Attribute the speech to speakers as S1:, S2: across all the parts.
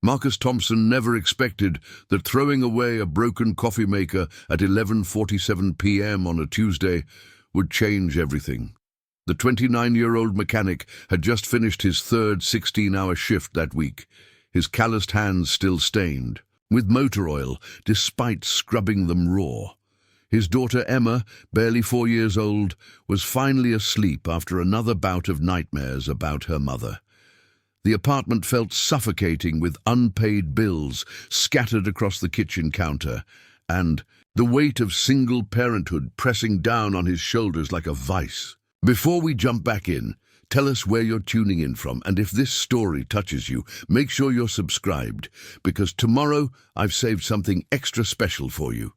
S1: Marcus Thompson never expected that throwing away a broken coffee maker at 11:47 p.m. on a Tuesday would change everything. The 29-year-old mechanic had just finished his third 16-hour shift that week, his calloused hands still stained with motor oil despite scrubbing them raw. His daughter Emma, barely 4 years old, was finally asleep after another bout of nightmares about her mother. The apartment felt suffocating with unpaid bills scattered across the kitchen counter, and the weight of single parenthood pressing down on his shoulders like a vice. Before we jump back in, tell us where you're tuning in from, and if this story touches you, make sure you're subscribed, because tomorrow I've saved something extra special for you.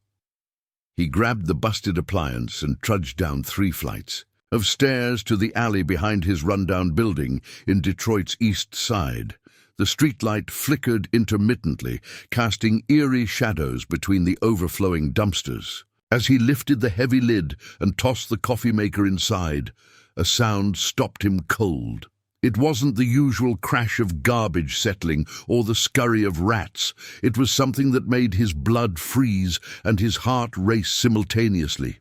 S1: He grabbed the busted appliance and trudged down 3 flights of stairs to the alley behind his rundown building in Detroit's East Side. The streetlight flickered intermittently, casting eerie shadows between the overflowing dumpsters. As he lifted the heavy lid and tossed the coffee maker inside, a sound stopped him cold. It wasn't the usual crash of garbage settling or the scurry of rats. It was something that made his blood freeze and his heart race simultaneously.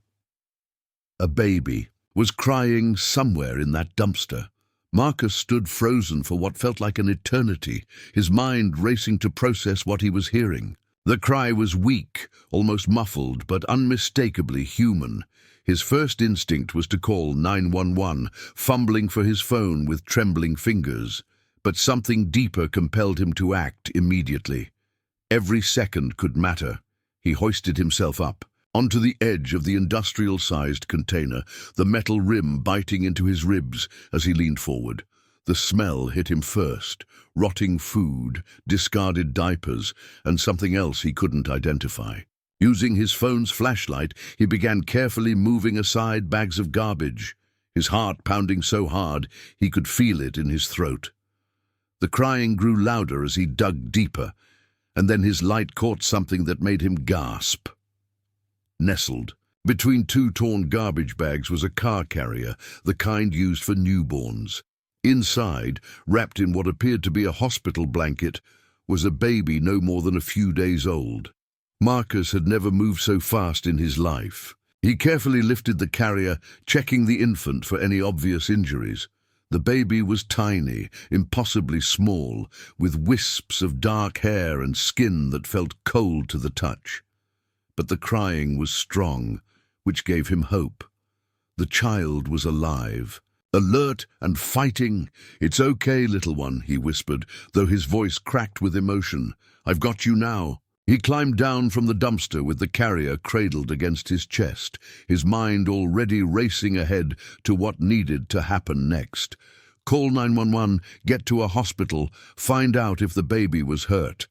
S1: A baby was crying somewhere in that dumpster. Marcus stood frozen for what felt like an eternity, his mind racing to process what he was hearing. The cry was weak, almost muffled, but unmistakably human. His first instinct was to call 911, fumbling for his phone with trembling fingers. But something deeper compelled him to act immediately. Every second could matter. He hoisted himself up onto the edge of the industrial-sized container, the metal rim biting into his ribs as he leaned forward. The smell hit him first, rotting food, discarded diapers, and something else he couldn't identify. Using his phone's flashlight, he began carefully moving aside bags of garbage, his heart pounding so hard he could feel it in his throat. The crying grew louder as he dug deeper, and then his light caught something that made him gasp. Nestled between 2 torn garbage bags was a car carrier, the kind used for newborns. Inside, wrapped in what appeared to be a hospital blanket, was a baby no more than a few days old. Marcus had never moved so fast in his life. He carefully lifted the carrier, checking the infant for any obvious injuries. The baby was tiny, impossibly small, with wisps of dark hair and skin that felt cold to the touch. But the crying was strong, which gave him hope. The child was alive, alert and fighting. "It's okay, little one," he whispered, though his voice cracked with emotion. "I've got you now." He climbed down from the dumpster with the carrier cradled against his chest, his mind already racing ahead to what needed to happen next. Call 911, get to a hospital, find out if the baby was hurt.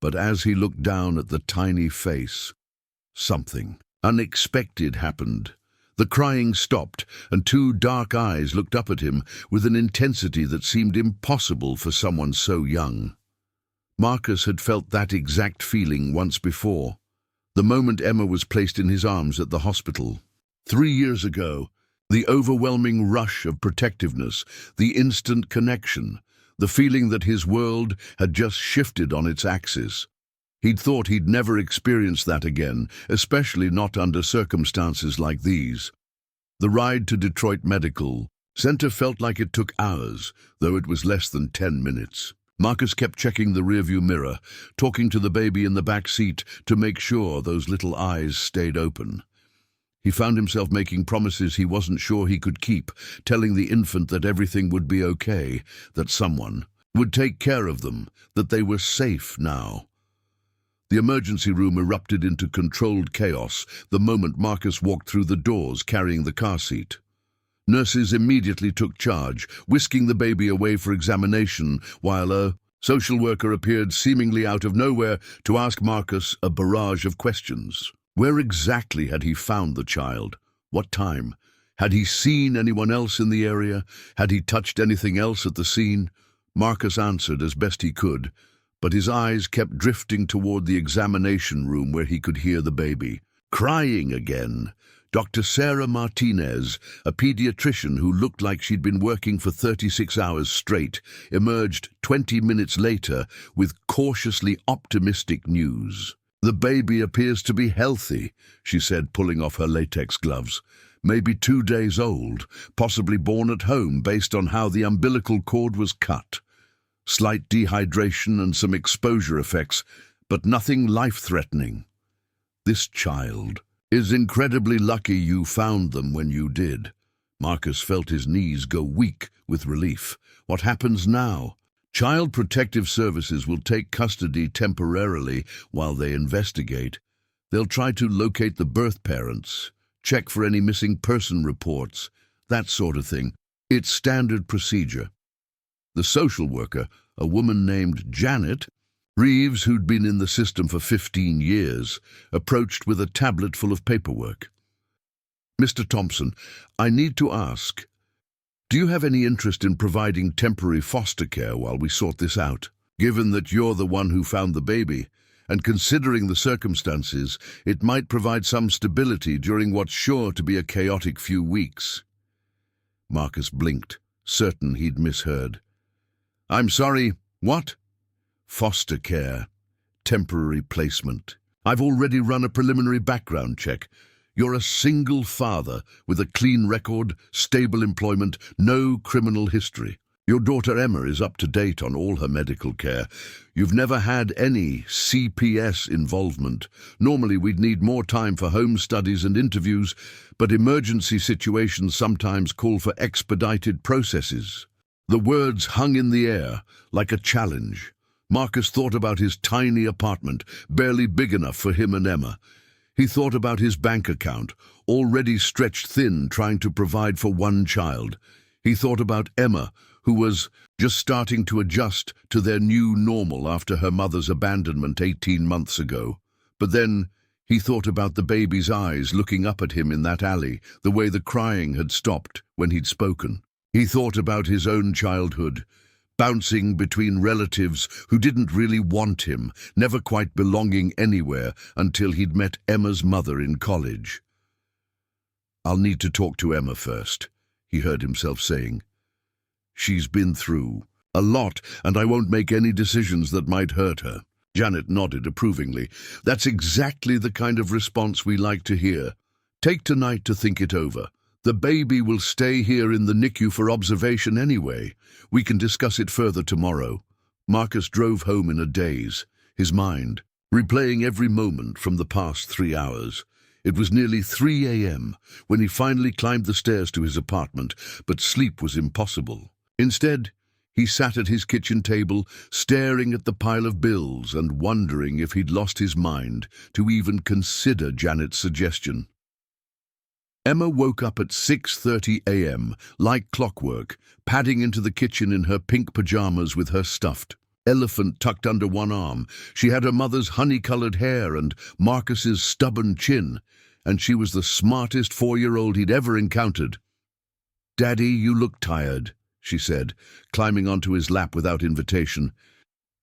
S1: But as he looked down at the tiny face, something unexpected happened. The crying stopped, and 2 dark eyes looked up at him with an intensity that seemed impossible for someone so young. Marcus had felt that exact feeling once before, the moment Emma was placed in his arms at the hospital. 3 years ago, the overwhelming rush of protectiveness, the instant connection, the feeling that his world had just shifted on its axis. He'd thought he'd never experience that again, especially not under circumstances like these. The ride to Detroit Medical Center felt like it took hours, though it was less than 10 minutes. Marcus kept checking the rearview mirror, talking to the baby in the back seat to make sure those little eyes stayed open. He found himself making promises he wasn't sure he could keep, telling the infant that everything would be okay, that someone would take care of them, that they were safe now. The emergency room erupted into controlled chaos the moment Marcus walked through the doors carrying the car seat. Nurses immediately took charge, whisking the baby away for examination, while a social worker appeared seemingly out of nowhere to ask Marcus a barrage of questions. Where exactly had he found the child? What time? Had he seen anyone else in the area? Had he touched anything else at the scene? Marcus answered as best he could, but his eyes kept drifting toward the examination room where he could hear the baby crying again, Dr. Sarah Martinez, a pediatrician who looked like she'd been working for 36 hours straight, emerged 20 minutes later with cautiously optimistic news. "The baby appears to be healthy," she said, pulling off her latex gloves. "Maybe 2 days old, possibly born at home based on how the umbilical cord was cut. Slight dehydration and some exposure effects, but nothing life-threatening. This child is incredibly lucky you found them when you did." Marcus felt his knees go weak with relief. "What happens now?" "Child Protective Services will take custody temporarily while they investigate. They'll try to locate the birth parents, check for any missing person reports, that sort of thing. It's standard procedure." The social worker, a woman named Janet Reeves, who'd been in the system for 15 years, approached with a tablet full of paperwork. "Mr. Thompson, I need to ask, do you have any interest in providing temporary foster care while we sort this out? Given that you're the one who found the baby, and considering the circumstances, it might provide some stability during what's sure to be a chaotic few weeks." Marcus blinked, certain he'd misheard. "I'm sorry, what?" "Foster care. Temporary placement. I've already run a preliminary background check. You're a single father with a clean record, stable employment, no criminal history. Your daughter Emma is up to date on all her medical care. You've never had any CPS involvement. Normally we'd need more time for home studies and interviews, but emergency situations sometimes call for expedited processes." The words hung in the air like a challenge. Marcus thought about his tiny apartment, barely big enough for him and Emma. He thought about his bank account, already stretched thin trying to provide for one child. He thought about Emma, who was just starting to adjust to their new normal after her mother's abandonment 18 months ago. But then he thought about the baby's eyes looking up at him in that alley, the way the crying had stopped when he'd spoken. He thought about his own childhood, bouncing between relatives who didn't really want him, never quite belonging anywhere until he'd met Emma's mother in college. "I'll need to talk to Emma first," he heard himself saying. "She's been through a lot, and I won't make any decisions that might hurt her." Janet nodded approvingly. "That's exactly the kind of response we like to hear. Take tonight to think it over. The baby will stay here in the NICU for observation anyway. We can discuss it further tomorrow." Marcus drove home in a daze, his mind replaying every moment from the past 3 hours. It was nearly 3 a.m. when he finally climbed the stairs to his apartment, but sleep was impossible. Instead, he sat at his kitchen table, staring at the pile of bills and wondering if he'd lost his mind to even consider Janet's suggestion. Emma woke up at 6:30 a.m., like clockwork, padding into the kitchen in her pink pajamas with her stuffed elephant tucked under one arm. She had her mother's honey-colored hair and Marcus's stubborn chin, and she was the smartest 4-year-old he'd ever encountered. "Daddy, you look tired," she said, climbing onto his lap without invitation.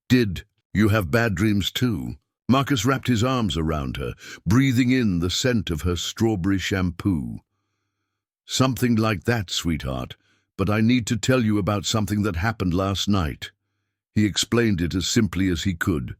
S1: "Did you have bad dreams too?" Marcus wrapped his arms around her, breathing in the scent of her strawberry shampoo. "Something like that, sweetheart, but I need to tell you about something that happened last night." He explained it as simply as he could.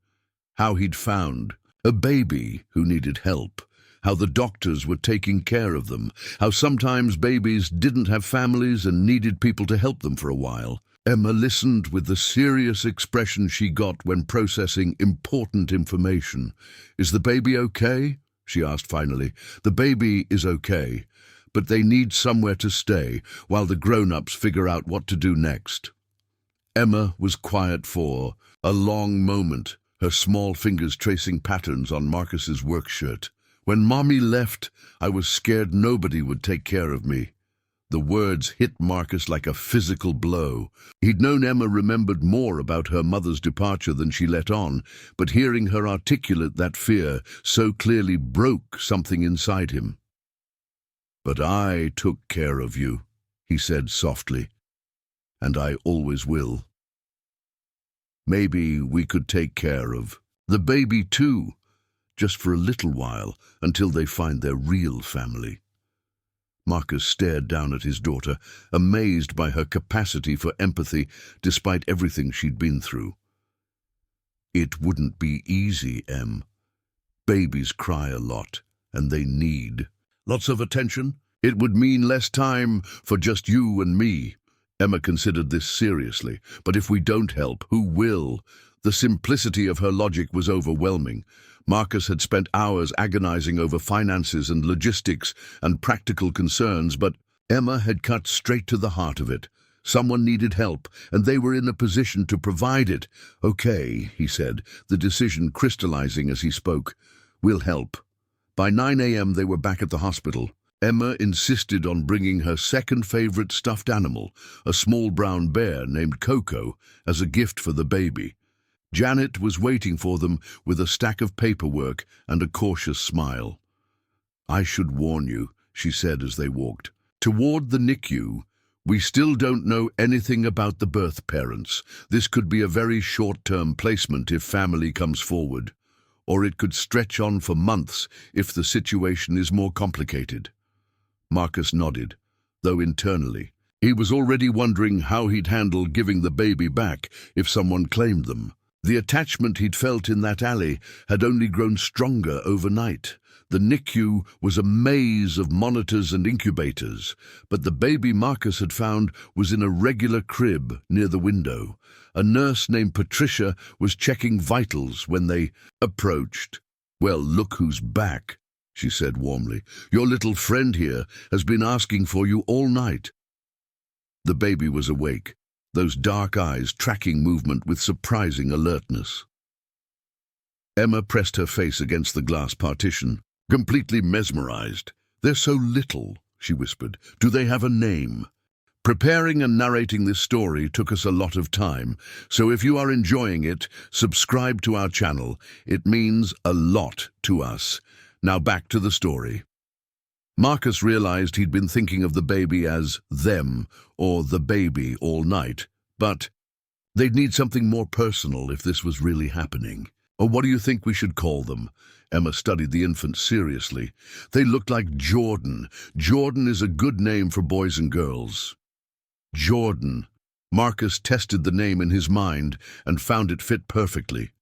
S1: How he'd found a baby who needed help, how the doctors were taking care of them, how sometimes babies didn't have families and needed people to help them for a while. Emma listened with the serious expression she got when processing important information. "Is the baby okay?" she asked finally. "The baby is okay, but they need somewhere to stay while the grown-ups figure out what to do next." Emma was quiet for a long moment, her small fingers tracing patterns on Marcus's work shirt. "When Mommy left, I was scared nobody would take care of me." The words hit Marcus like a physical blow. He'd known Emma remembered more about her mother's departure than she let on, but hearing her articulate that fear so clearly broke something inside him. "But I took care of you," he said softly, "and I always will. Maybe we could take care of the baby too, just for a little while, until they find their real family." Marcus stared down at his daughter, amazed by her capacity for empathy despite everything she'd been through. It wouldn't be easy, Em. Babies cry a lot, and they need lots of attention. It would mean less time for just you and me. Emma considered this seriously. But if we don't help, who will? The simplicity of her logic was overwhelming. Marcus had spent hours agonizing over finances and logistics and practical concerns, but Emma had cut straight to the heart of it. Someone needed help, and they were in a position to provide it. Okay, he said, the decision crystallizing as he spoke. We'll help. By 9 a.m. they were back at the hospital. Emma insisted on bringing her second favorite stuffed animal, a small brown bear named Coco, as a gift for the baby. Janet was waiting for them with a stack of paperwork and a cautious smile. I should warn you, she said as they walked. Toward the NICU, we still don't know anything about the birth parents. This could be a very short-term placement if family comes forward, or it could stretch on for months if the situation is more complicated. Marcus nodded, though internally. He was already wondering how he'd handle giving the baby back if someone claimed them. The attachment he'd felt in that alley had only grown stronger overnight. The NICU was a maze of monitors and incubators, but the baby Marcus had found was in a regular crib near the window. A nurse named Patricia was checking vitals when they approached. Well, look who's back, she said warmly. Your little friend here has been asking for you all night. The baby was awake, those dark eyes tracking movement with surprising alertness. Emma pressed her face against the glass partition, completely mesmerized. They're so little, she whispered. Do they have a name? Preparing and narrating this story took us a lot of time, so if you are enjoying it, subscribe to our channel. It means a lot to us. Now back to the story. Marcus realized he'd been thinking of the baby as them, or the baby, all night. But they'd need something more personal if this was really happening. Or what do you think we should call them? Emma studied the infant seriously. They looked like Jordan. Jordan is a good name for boys and girls. Jordan. Marcus tested the name in his mind and found it fit perfectly.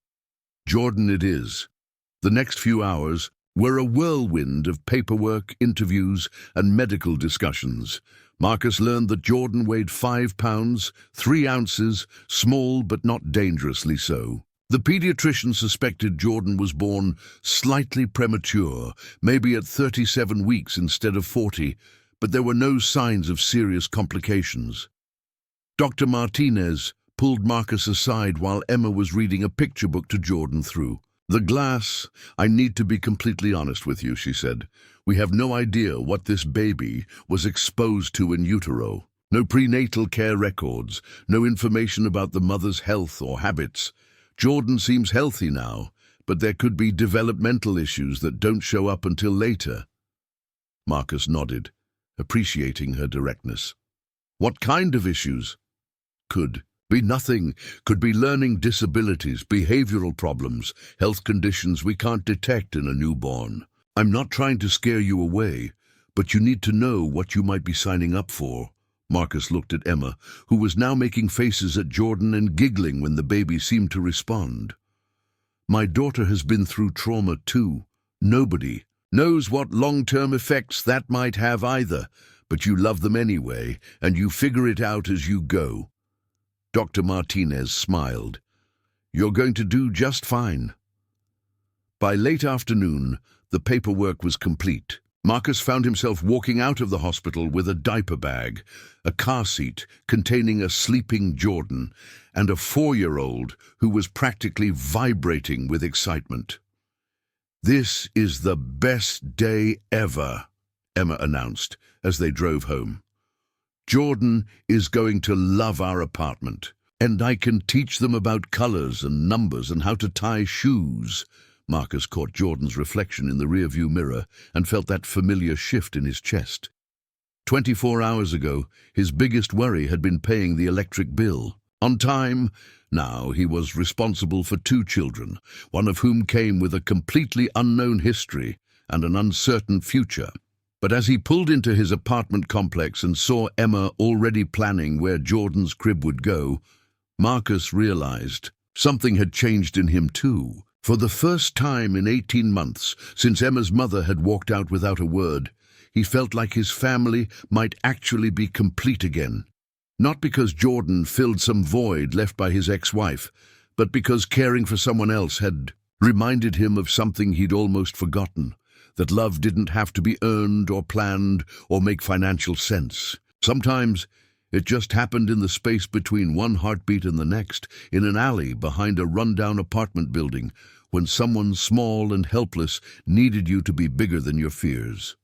S1: Jordan it is. The next few hours were a whirlwind of paperwork, interviews, and medical discussions. Marcus learned that Jordan weighed 5 pounds, 3 ounces, small but not dangerously so. The pediatrician suspected Jordan was born slightly premature, maybe at 37 weeks instead of 40, but there were no signs of serious complications. Dr. Martinez pulled Marcus aside while Emma was reading a picture book to Jordan through. The glass, I need to be completely honest with you, she said. We have no idea what this baby was exposed to in utero. No prenatal care records, no information about the mother's health or habits. Jordan seems healthy now, but there could be developmental issues that don't show up until later. Marcus nodded, appreciating her directness. What kind of issues? Could be nothing. Could be learning disabilities, behavioral problems, health conditions we can't detect in a newborn. I'm not trying to scare you away, but you need to know what you might be signing up for. Marcus looked at Emma, who was now making faces at Jordan and giggling when the baby seemed to respond. My daughter has been through trauma too. Nobody knows what long-term effects that might have either, but you love them anyway, and you figure it out as you go. Dr. Martinez smiled. You're going to do just fine. By late afternoon, the paperwork was complete. Marcus found himself walking out of the hospital with a diaper bag, a car seat containing a sleeping Jordan, and a 4-year-old who was practically vibrating with excitement. This is the best day ever, Emma announced as they drove home. Jordan is going to love our apartment, and I can teach them about colors and numbers and how to tie shoes. Marcus caught Jordan's reflection in the rearview mirror and felt that familiar shift in his chest. 24 hours ago, his biggest worry had been paying the electric bill. On time, now he was responsible for 2 children, one of whom came with a completely unknown history and an uncertain future. But as he pulled into his apartment complex and saw Emma already planning where Jordan's crib would go, Marcus realized something had changed in him too. For the first time in 18 months, since Emma's mother had walked out without a word, he felt like his family might actually be complete again. Not because Jordan filled some void left by his ex-wife, but because caring for someone else had reminded him of something he'd almost forgotten, that love didn't have to be earned or planned or make financial sense. Sometimes it just happened in the space between one heartbeat and the next, in an alley behind a rundown apartment building, when someone small and helpless needed you to be bigger than your fears.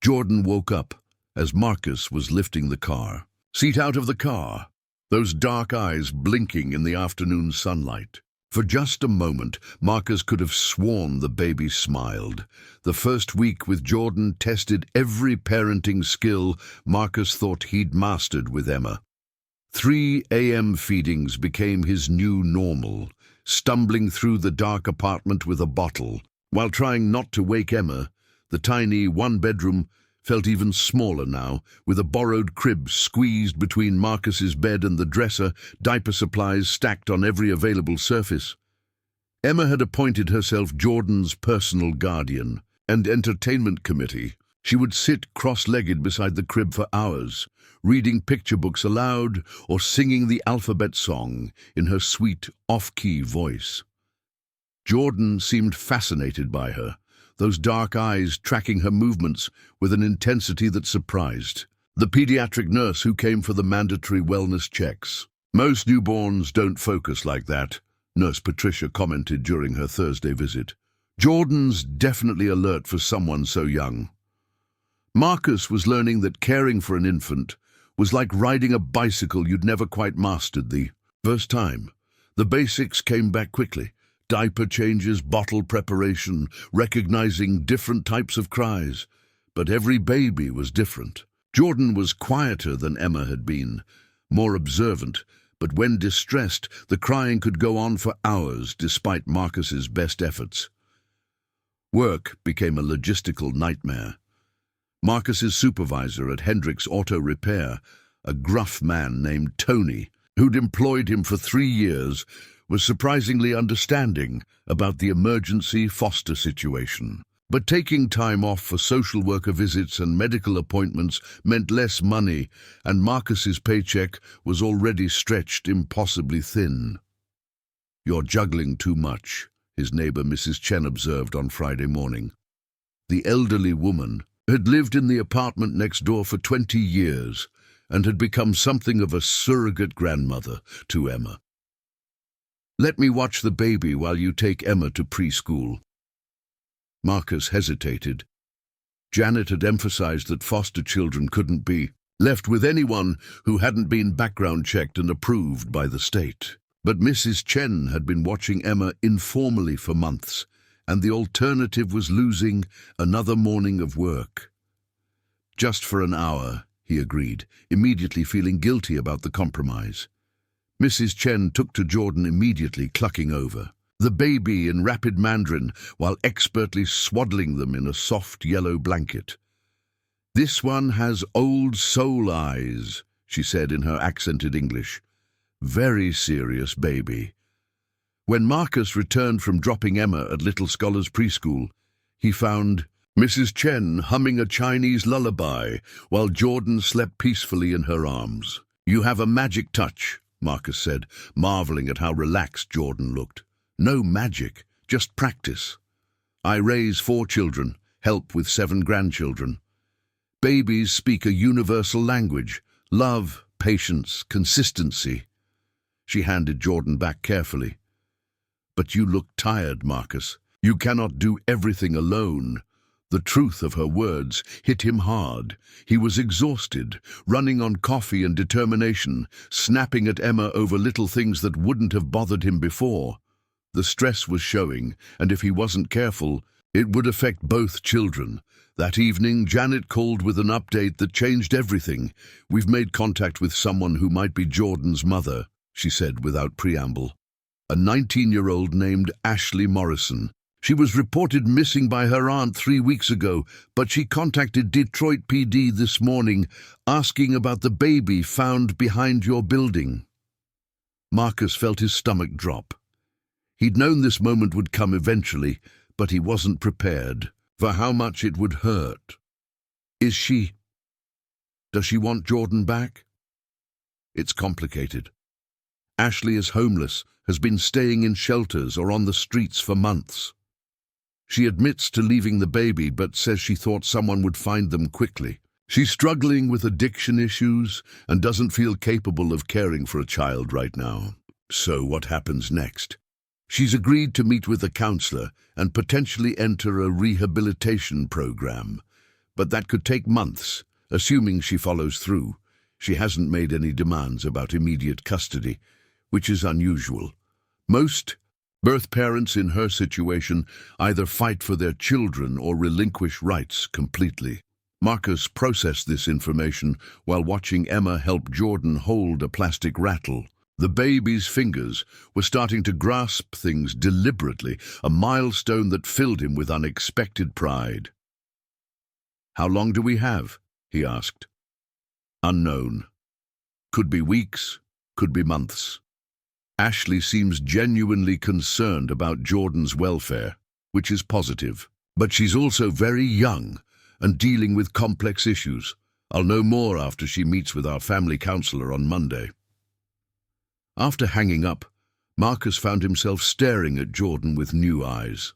S1: Jordan woke up as Marcus was lifting the car. Seat out of the car, those dark eyes blinking in the afternoon sunlight. For just a moment, Marcus could have sworn the baby smiled. The first week with Jordan tested every parenting skill Marcus thought he'd mastered with Emma. 3 a.m. feedings became his new normal, stumbling through the dark apartment with a bottle. While trying not to wake Emma, the tiny one-bedroom felt even smaller now, with a borrowed crib squeezed between Marcus's bed and the dresser, diaper supplies stacked on every available surface. Emma had appointed herself Jordan's personal guardian and entertainment committee. She would sit cross-legged beside the crib for hours, reading picture books aloud or singing the alphabet song in her sweet, off-key voice. Jordan seemed fascinated by her, those dark eyes tracking her movements with an intensity that surprised. The pediatric nurse who came for the mandatory wellness checks. "Most newborns don't focus like that," Nurse Patricia commented during her Thursday visit. "Jordan's definitely alert for someone so young." Marcus was learning that caring for an infant was like riding a bicycle you'd never quite mastered the first time. The basics came back quickly. Diaper changes, bottle preparation, recognizing different types of cries. But every baby was different. Jordan was quieter than Emma had been, more observant, but when distressed, the crying could go on for hours despite Marcus's best efforts. Work became a logistical nightmare. Marcus's supervisor at Hendrick's Auto Repair, a gruff man named Tony, who'd employed him for 3 years, was surprisingly understanding about the emergency foster situation. But taking time off for social worker visits and medical appointments meant less money, and Marcus's paycheck was already stretched impossibly thin. "You're juggling too much," his neighbor Mrs. Chen observed on Friday morning. The elderly woman had lived in the apartment next door for 20 years and had become something of a surrogate grandmother to Emma. "Let me watch the baby while you take Emma to preschool." Marcus hesitated. Janet had emphasized that foster children couldn't be left with anyone who hadn't been background checked and approved by the state. But Mrs. Chen had been watching Emma informally for months, and the alternative was losing another morning of work. "Just for an hour," he agreed, immediately feeling guilty about the compromise. Mrs. Chen took to Jordan immediately, clucking over the baby in rapid Mandarin while expertly swaddling them in a soft yellow blanket. "This one has old soul eyes," she said in her accented English. "Very serious baby." When Marcus returned from dropping Emma at Little Scholars Preschool, he found Mrs. Chen humming a Chinese lullaby while Jordan slept peacefully in her arms. "You have a magic touch," Marcus said, marveling at how relaxed Jordan looked. "No magic, just practice. I raise 4 children, help with 7 grandchildren. Babies speak a universal language: love, patience, consistency." She handed Jordan back carefully. "But you look tired, Marcus. You cannot do everything alone." The truth of her words hit him hard. He was exhausted, running on coffee and determination, snapping at Emma over little things that wouldn't have bothered him before. The stress was showing, and if he wasn't careful, it would affect both children. That evening, Janet called with an update that changed everything. "We've made contact with someone who might be Jordan's mother," she said without preamble. "A 19-year-old named Ashley Morrison. She was reported missing by her aunt 3 weeks ago, but she contacted Detroit PD this morning, asking about the baby found behind your building. Marcus felt his stomach drop. He'd known this moment would come eventually, but he wasn't prepared for how much it would hurt. Does she want Jordan back? It's complicated. Ashley is homeless, has been staying in shelters or on the streets for months. She admits to leaving the baby, but says she thought someone would find them quickly. She's struggling with addiction issues and doesn't feel capable of caring for a child right now. So what happens next? She's agreed to meet with a counselor and potentially enter a rehabilitation program. But that could take months, assuming she follows through. She hasn't made any demands about immediate custody, which is unusual. Most birth parents in her situation either fight for their children or relinquish rights completely. Marcus processed this information while watching Emma help Jordan hold a plastic rattle. The baby's fingers were starting to grasp things deliberately, a milestone that filled him with unexpected pride. "How long do we have?" he asked. "Unknown. Could be weeks, could be months." Ashley seems genuinely concerned about Jordan's welfare, which is positive. But she's also very young and dealing with complex issues. I'll know more after she meets with our family counselor on Monday. After hanging up, Marcus found himself staring at Jordan with new eyes.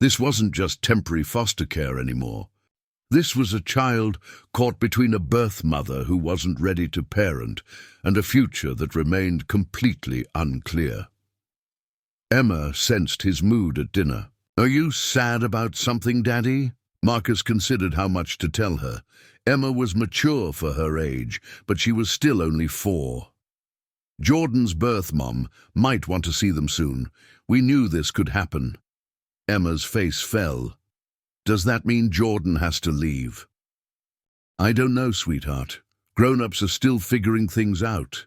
S1: This wasn't just temporary foster care anymore. This was a child caught between a birth mother who wasn't ready to parent and a future that remained completely unclear. Emma sensed his mood at dinner. "Are you sad about something, Daddy?" Marcus considered how much to tell her. Emma was mature for her age, but she was still only 4. Jordan's birth mom might want to see them soon. We knew this could happen. Emma's face fell. "Does that mean Jordan has to leave?" "I don't know, sweetheart. Grown-ups are still figuring things out."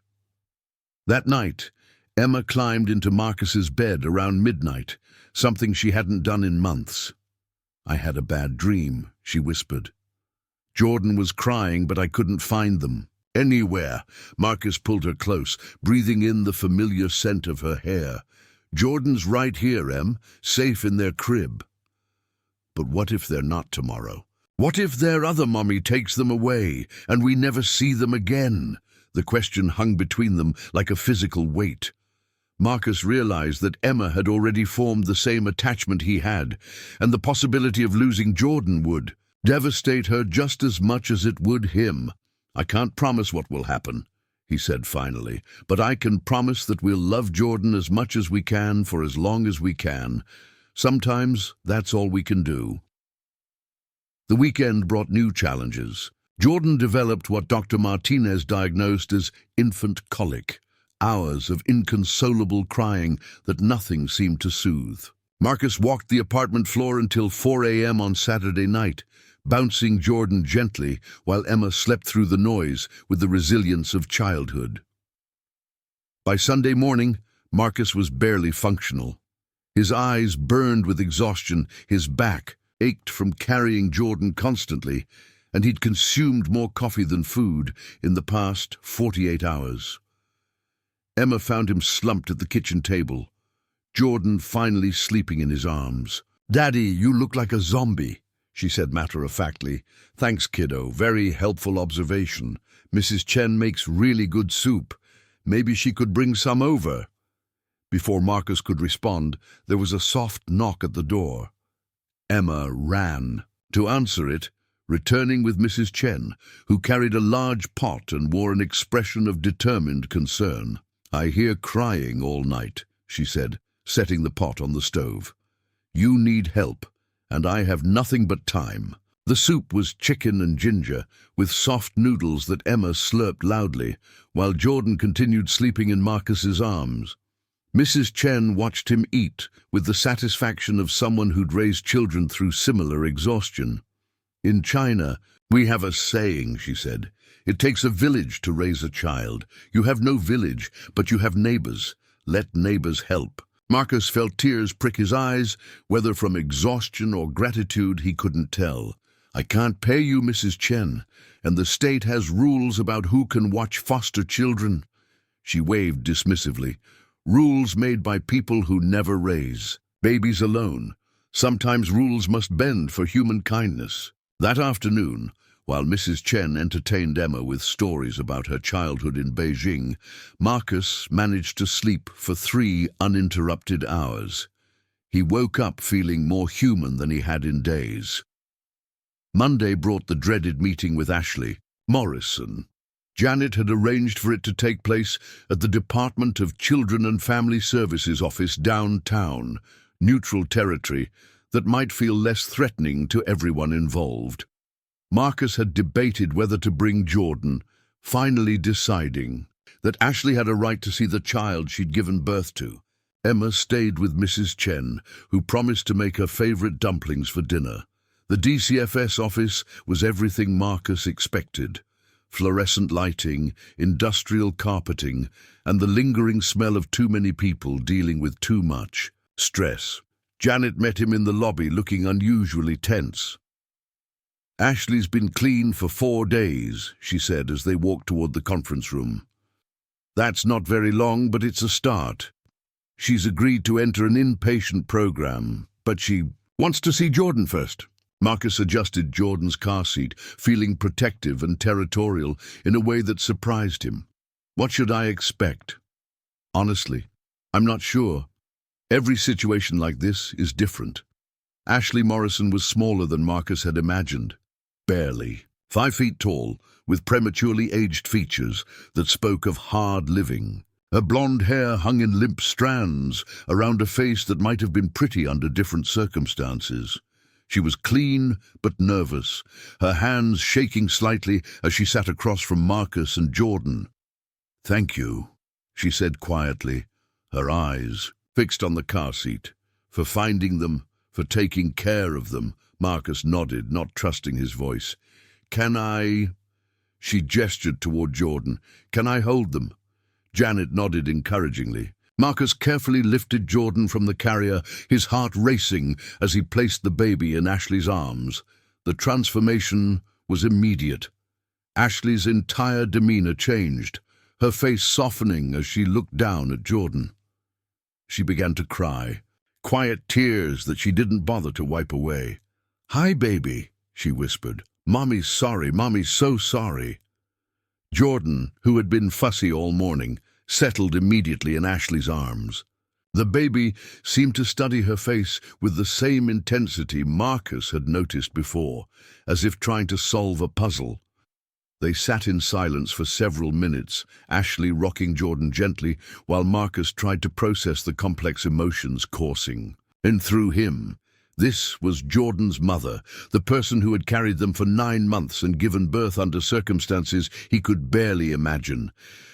S1: That night, Emma climbed into Marcus's bed around midnight, something she hadn't done in months. "I had a bad dream," she whispered. "Jordan was crying, but I couldn't find them anywhere." Marcus pulled her close, breathing in the familiar scent of her hair. "Jordan's right here, Em, safe in their crib." "But what if they're not tomorrow? What if their other mommy takes them away and we never see them again?" The question hung between them like a physical weight. Marcus realized that Emma had already formed the same attachment he had, and the possibility of losing Jordan would devastate her just as much as it would him. "I can't promise what will happen," he said finally, "but I can promise that we'll love Jordan as much as we can for as long as we can. Sometimes that's all we can do." The weekend brought new challenges. Jordan developed what Dr. Martinez diagnosed as infant colic, hours of inconsolable crying that nothing seemed to soothe. Marcus walked the apartment floor until 4 a.m. on Saturday night, bouncing Jordan gently while Emma slept through the noise with the resilience of childhood. By Sunday morning, Marcus was barely functional. His eyes burned with exhaustion, his back ached from carrying Jordan constantly, and he'd consumed more coffee than food in the past 48 hours. Emma found him slumped at the kitchen table, Jordan finally sleeping in his arms. "Daddy, you look like a zombie," she said matter-of-factly. "Thanks, kiddo. Very helpful observation. Mrs. Chen makes really good soup. Maybe she could bring some over." Before Marcus could respond, there was a soft knock at the door. Emma ran to answer it, returning with Mrs. Chen, who carried a large pot and wore an expression of determined concern. "I hear crying all night," she said, setting the pot on the stove. "You need help, and I have nothing but time." The soup was chicken and ginger, with soft noodles that Emma slurped loudly, while Jordan continued sleeping in Marcus's arms. Mrs. Chen watched him eat with the satisfaction of someone who'd raised children through similar exhaustion. "In China, we have a saying," she said. "It takes a village to raise a child. You have no village, but you have neighbors. Let neighbors help." Marcus felt tears prick his eyes, whether from exhaustion or gratitude he couldn't tell. "I can't pay you, Mrs. Chen, and the state has rules about who can watch foster children." She waved dismissively. "Rules made by people who never raise babies alone. Sometimes rules must bend for human kindness." That afternoon, while Mrs. Chen entertained Emma with stories about her childhood in Beijing, Marcus managed to sleep for 3 uninterrupted hours. He woke up feeling more human than he had in days. Monday brought the dreaded meeting with Ashley Morrison. Janet had arranged for it to take place at the Department of Children and Family Services office downtown, neutral territory that might feel less threatening to everyone involved. Marcus had debated whether to bring Jordan, finally deciding that Ashley had a right to see the child she'd given birth to. Emma stayed with Mrs. Chen, who promised to make her favorite dumplings for dinner. The DCFS office was everything Marcus expected. Fluorescent lighting, industrial carpeting, and the lingering smell of too many people dealing with too much stress. Janet met him in the lobby looking unusually tense. "Ashley's been clean for 4 days, she said as they walked toward the conference room. "That's not very long, but it's a start. She's agreed to enter an inpatient program, but she wants to see Jordan first." Marcus adjusted Jordan's car seat, feeling protective and territorial in a way that surprised him. "What should I expect?" "Honestly, I'm not sure. Every situation like this is different." Ashley Morrison was smaller than Marcus had imagined. Barely. 5 feet tall, with prematurely aged features that spoke of hard living. Her blonde hair hung in limp strands around a face that might have been pretty under different circumstances. She was clean but nervous, her hands shaking slightly as she sat across from Marcus and Jordan. "Thank you," she said quietly, her eyes fixed on the car seat. "For finding them, for taking care of them." Marcus nodded, not trusting his voice. "Can I—" She gestured toward Jordan. "Can I hold them?" Janet nodded encouragingly. Marcus carefully lifted Jordan from the carrier, his heart racing as he placed the baby in Ashley's arms. The transformation was immediate. Ashley's entire demeanor changed, her face softening as she looked down at Jordan. She began to cry, quiet tears that she didn't bother to wipe away. "Hi, baby," she whispered. "Mommy's sorry, Mommy's so sorry." Jordan, who had been fussy all morning, settled immediately in Ashley's arms. The baby seemed to study her face with the same intensity Marcus had noticed before, as if trying to solve a puzzle. They sat in silence for several minutes, Ashley rocking Jordan gently, while Marcus tried to process the complex emotions coursing in through him. This was Jordan's mother, the person who had carried them for 9 months and given birth under circumstances he could barely imagine.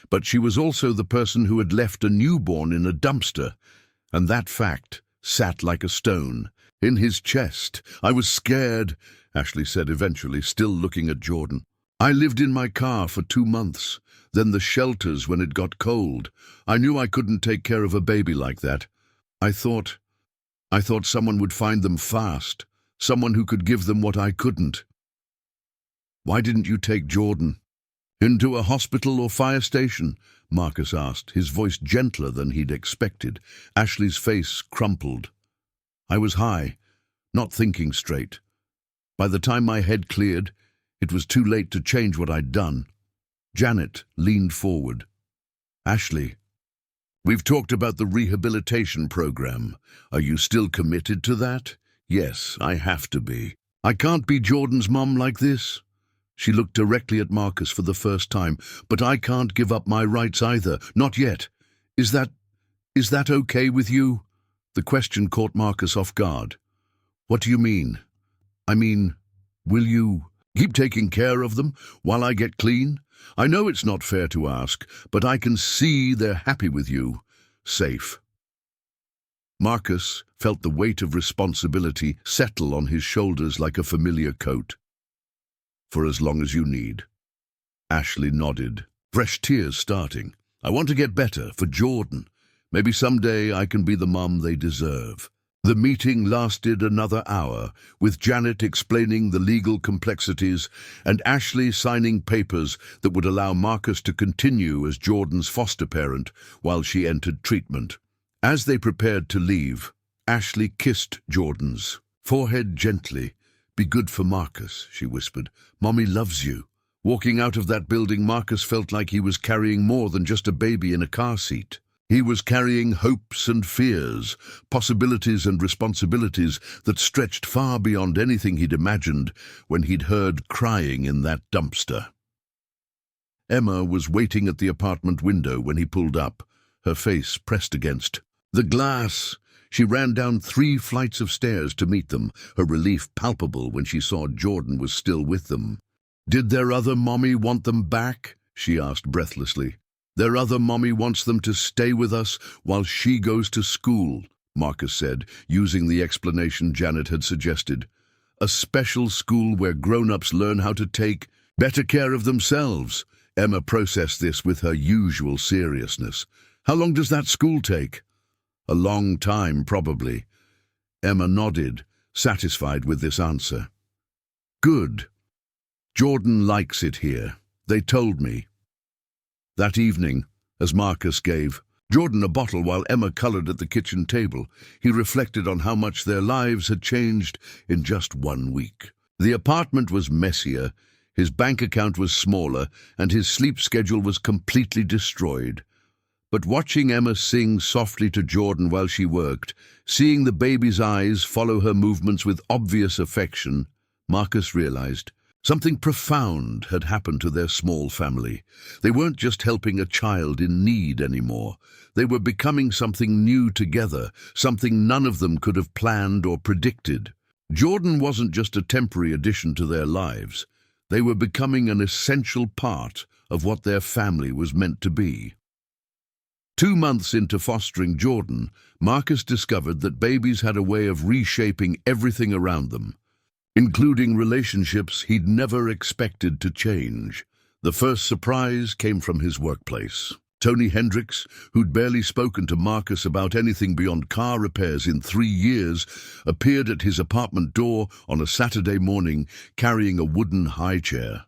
S1: But she was also the person who had left a newborn in a dumpster, and that fact sat like a stone in his chest. "I was scared," Ashley said eventually, still looking at Jordan. "I lived in my car for 2 months, then the shelters when it got cold. I knew I couldn't take care of a baby like that. I thought someone would find them fast, someone who could give them what I couldn't." "Why didn't you take Jordan into a hospital or fire station?" Marcus asked, his voice gentler than he'd expected. Ashley's face crumpled. "I was high, not thinking straight. By the time my head cleared, it was too late to change what I'd done." Janet leaned forward. "Ashley, we've talked about the rehabilitation program. Are you still committed to that?" "Yes, I have to be. I can't be Jordan's mom like this." She looked directly at Marcus for the first time. "But I can't give up my rights either. Not yet. Is that okay with you?" The question caught Marcus off guard. "What do you mean?" "I mean, will you keep taking care of them while I get clean? I know it's not fair to ask, but I can see they're happy with you. Safe." Marcus felt the weight of responsibility settle on his shoulders like a familiar coat. "For as long as you need." Ashley nodded, fresh tears starting. "I want to get better for Jordan, Maybe someday I can be the mom they deserve. The meeting lasted another hour, with Janet explaining the legal complexities and Ashley signing papers that would allow Marcus to continue as Jordan's foster parent while she entered treatment. As they prepared to leave, Ashley kissed Jordan's forehead gently. "Be good for Marcus," she whispered. "Mommy loves you." Walking out of that building, Marcus felt like he was carrying more than just a baby in a car seat. He was carrying hopes and fears, possibilities and responsibilities that stretched far beyond anything he'd imagined when he'd heard crying in that dumpster. Emma was waiting at the apartment window when he pulled up, her face pressed against the glass. She ran down 3 flights of stairs to meet them, her relief palpable when she saw Jordan was still with them. "Did their other mommy want them back?" she asked breathlessly. "Their other mommy wants them to stay with us while she goes to school," Marcus said, using the explanation Janet had suggested. "A special school where grown-ups learn how to take better care of themselves." Emma processed this with her usual seriousness. "How long does that school take?" "A long time, probably." Emma nodded, satisfied with this answer. "Good. Jordan likes it here. They told me." That evening, as Marcus gave Jordan a bottle while Emma colored at the kitchen table, he reflected on how much their lives had changed in just 1 week. The apartment was messier, his bank account was smaller, and his sleep schedule was completely destroyed. But watching Emma sing softly to Jordan while she worked, seeing the baby's eyes follow her movements with obvious affection, Marcus realized something profound had happened to their small family. They weren't just helping a child in need anymore. They were becoming something new together, something none of them could have planned or predicted. Jordan wasn't just a temporary addition to their lives. They were becoming an essential part of what their family was meant to be. 2 months into fostering Jordan, Marcus discovered that babies had a way of reshaping everything around them, including relationships he'd never expected to change. The first surprise came from his workplace. Tony Hendricks, who'd barely spoken to Marcus about anything beyond car repairs in 3 years, appeared at his apartment door on a Saturday morning carrying a wooden high chair.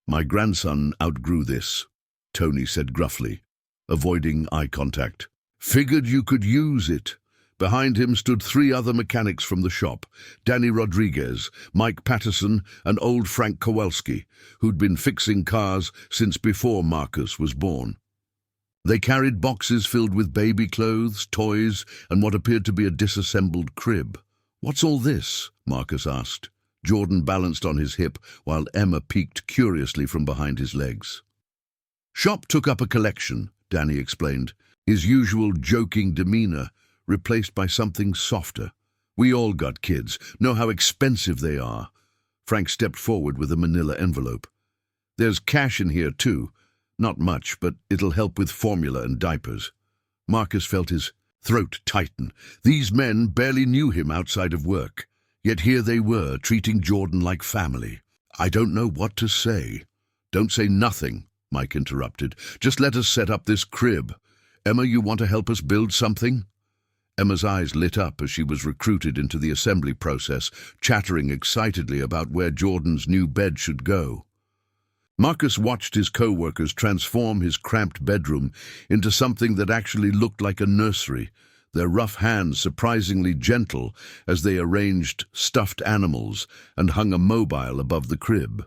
S1: "My grandson outgrew this," Tony said gruffly, avoiding eye contact. "Figured you could use it." Behind him stood 3 other mechanics from the shop, Danny Rodriguez, Mike Patterson, and old Frank Kowalski, who'd been fixing cars since before Marcus was born. They carried boxes filled with baby clothes, toys, and what appeared to be a disassembled crib. "What's all this?" Marcus asked. Jordan balanced on his hip while Emma peeked curiously from behind his legs. "Shop took up a collection," Danny explained, his usual joking demeanor replaced by something softer. "We all got kids, know how expensive they are." Frank stepped forward with a manila envelope. "There's cash in here too. Not much, but it'll help with formula and diapers." Marcus felt his throat tighten. These men barely knew him outside of work, yet here they were, treating Jordan like family. "I don't know what to say." "Don't say nothing," Mike interrupted. "Just let us set up this crib. Emma, you want to help us build something?" Emma's eyes lit up as she was recruited into the assembly process, chattering excitedly about where Jordan's new bed should go. Marcus watched his co-workers transform his cramped bedroom into something that actually looked like a nursery, their rough hands surprisingly gentle as they arranged stuffed animals and hung a mobile above the crib.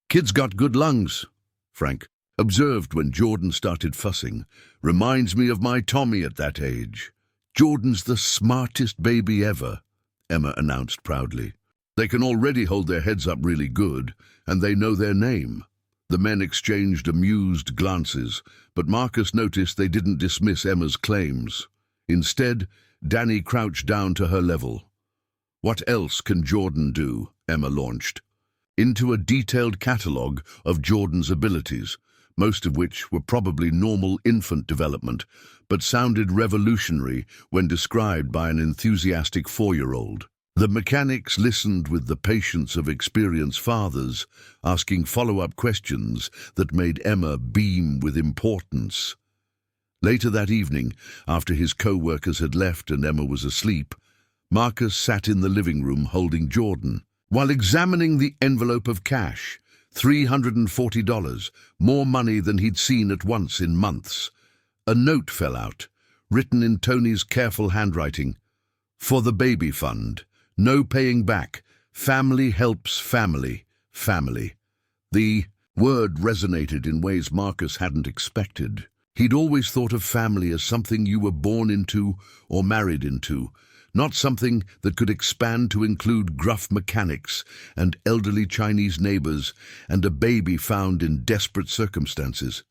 S1: "Kid's got good lungs," Frank observed when Jordan started fussing. "Reminds me of my Tommy at that age." "Jordan's the smartest baby ever," Emma announced proudly. "They can already hold their heads up really good, and they know their name." The men exchanged amused glances, but Marcus noticed they didn't dismiss Emma's claims. Instead, Danny crouched down to her level. "What else can Jordan do?" Emma launched into a detailed catalogue of Jordan's abilities, most of which were probably normal infant development, but sounded revolutionary when described by an enthusiastic 4-year-old. The mechanics listened with the patience of experienced fathers, asking follow-up questions that made Emma beam with importance. Later that evening, after his co-workers had left and Emma was asleep, Marcus sat in the living room holding Jordan. While examining the envelope of cash, $340, more money than he'd seen at once in months, a note fell out, written in Tony's careful handwriting. For the baby fund. No paying back. Family helps family. Family. The word resonated in ways Marcus hadn't expected. He'd always thought of family as something you were born into or married into, not something that could expand to include gruff mechanics and elderly Chinese neighbors and a baby found in desperate circumstances.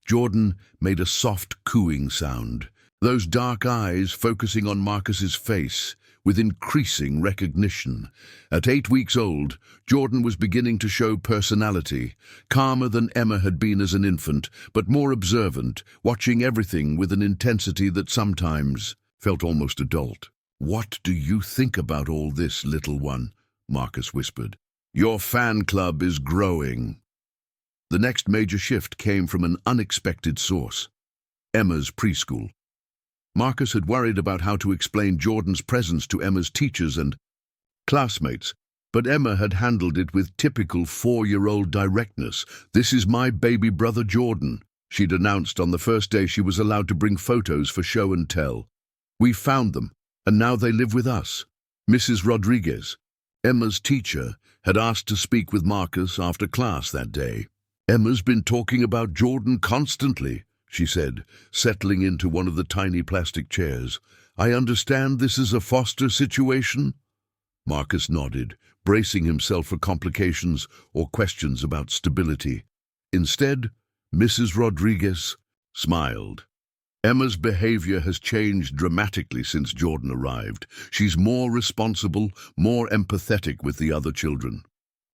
S1: Jordan made a soft cooing sound, those dark eyes focusing on Marcus's face with increasing recognition. At 8 weeks old, Jordan was beginning to show personality, calmer than Emma had been as an infant, but more observant, watching everything with an intensity that sometimes felt almost adult. "What do you think about all this, little one?" Marcus whispered. "Your fan club is growing." The next major shift came from an unexpected source: Emma's preschool. Marcus had worried about how to explain Jordan's presence to Emma's teachers and classmates, but Emma had handled it with typical 4-year-old directness. "This is my baby brother Jordan," she'd announced on the first day she was allowed to bring photos for show and tell. "We found them, and now they live with us." Mrs. Rodriguez, Emma's teacher, had asked to speak with Marcus after class that day. "Emma's been talking about Jordan constantly," she said, settling into one of the tiny plastic chairs. "I understand this is a foster situation?" Marcus nodded, bracing himself for complications or questions about stability. Instead, Mrs. Rodriguez smiled. "Emma's behavior has changed dramatically since Jordan arrived. She's more responsible, more empathetic with the other children.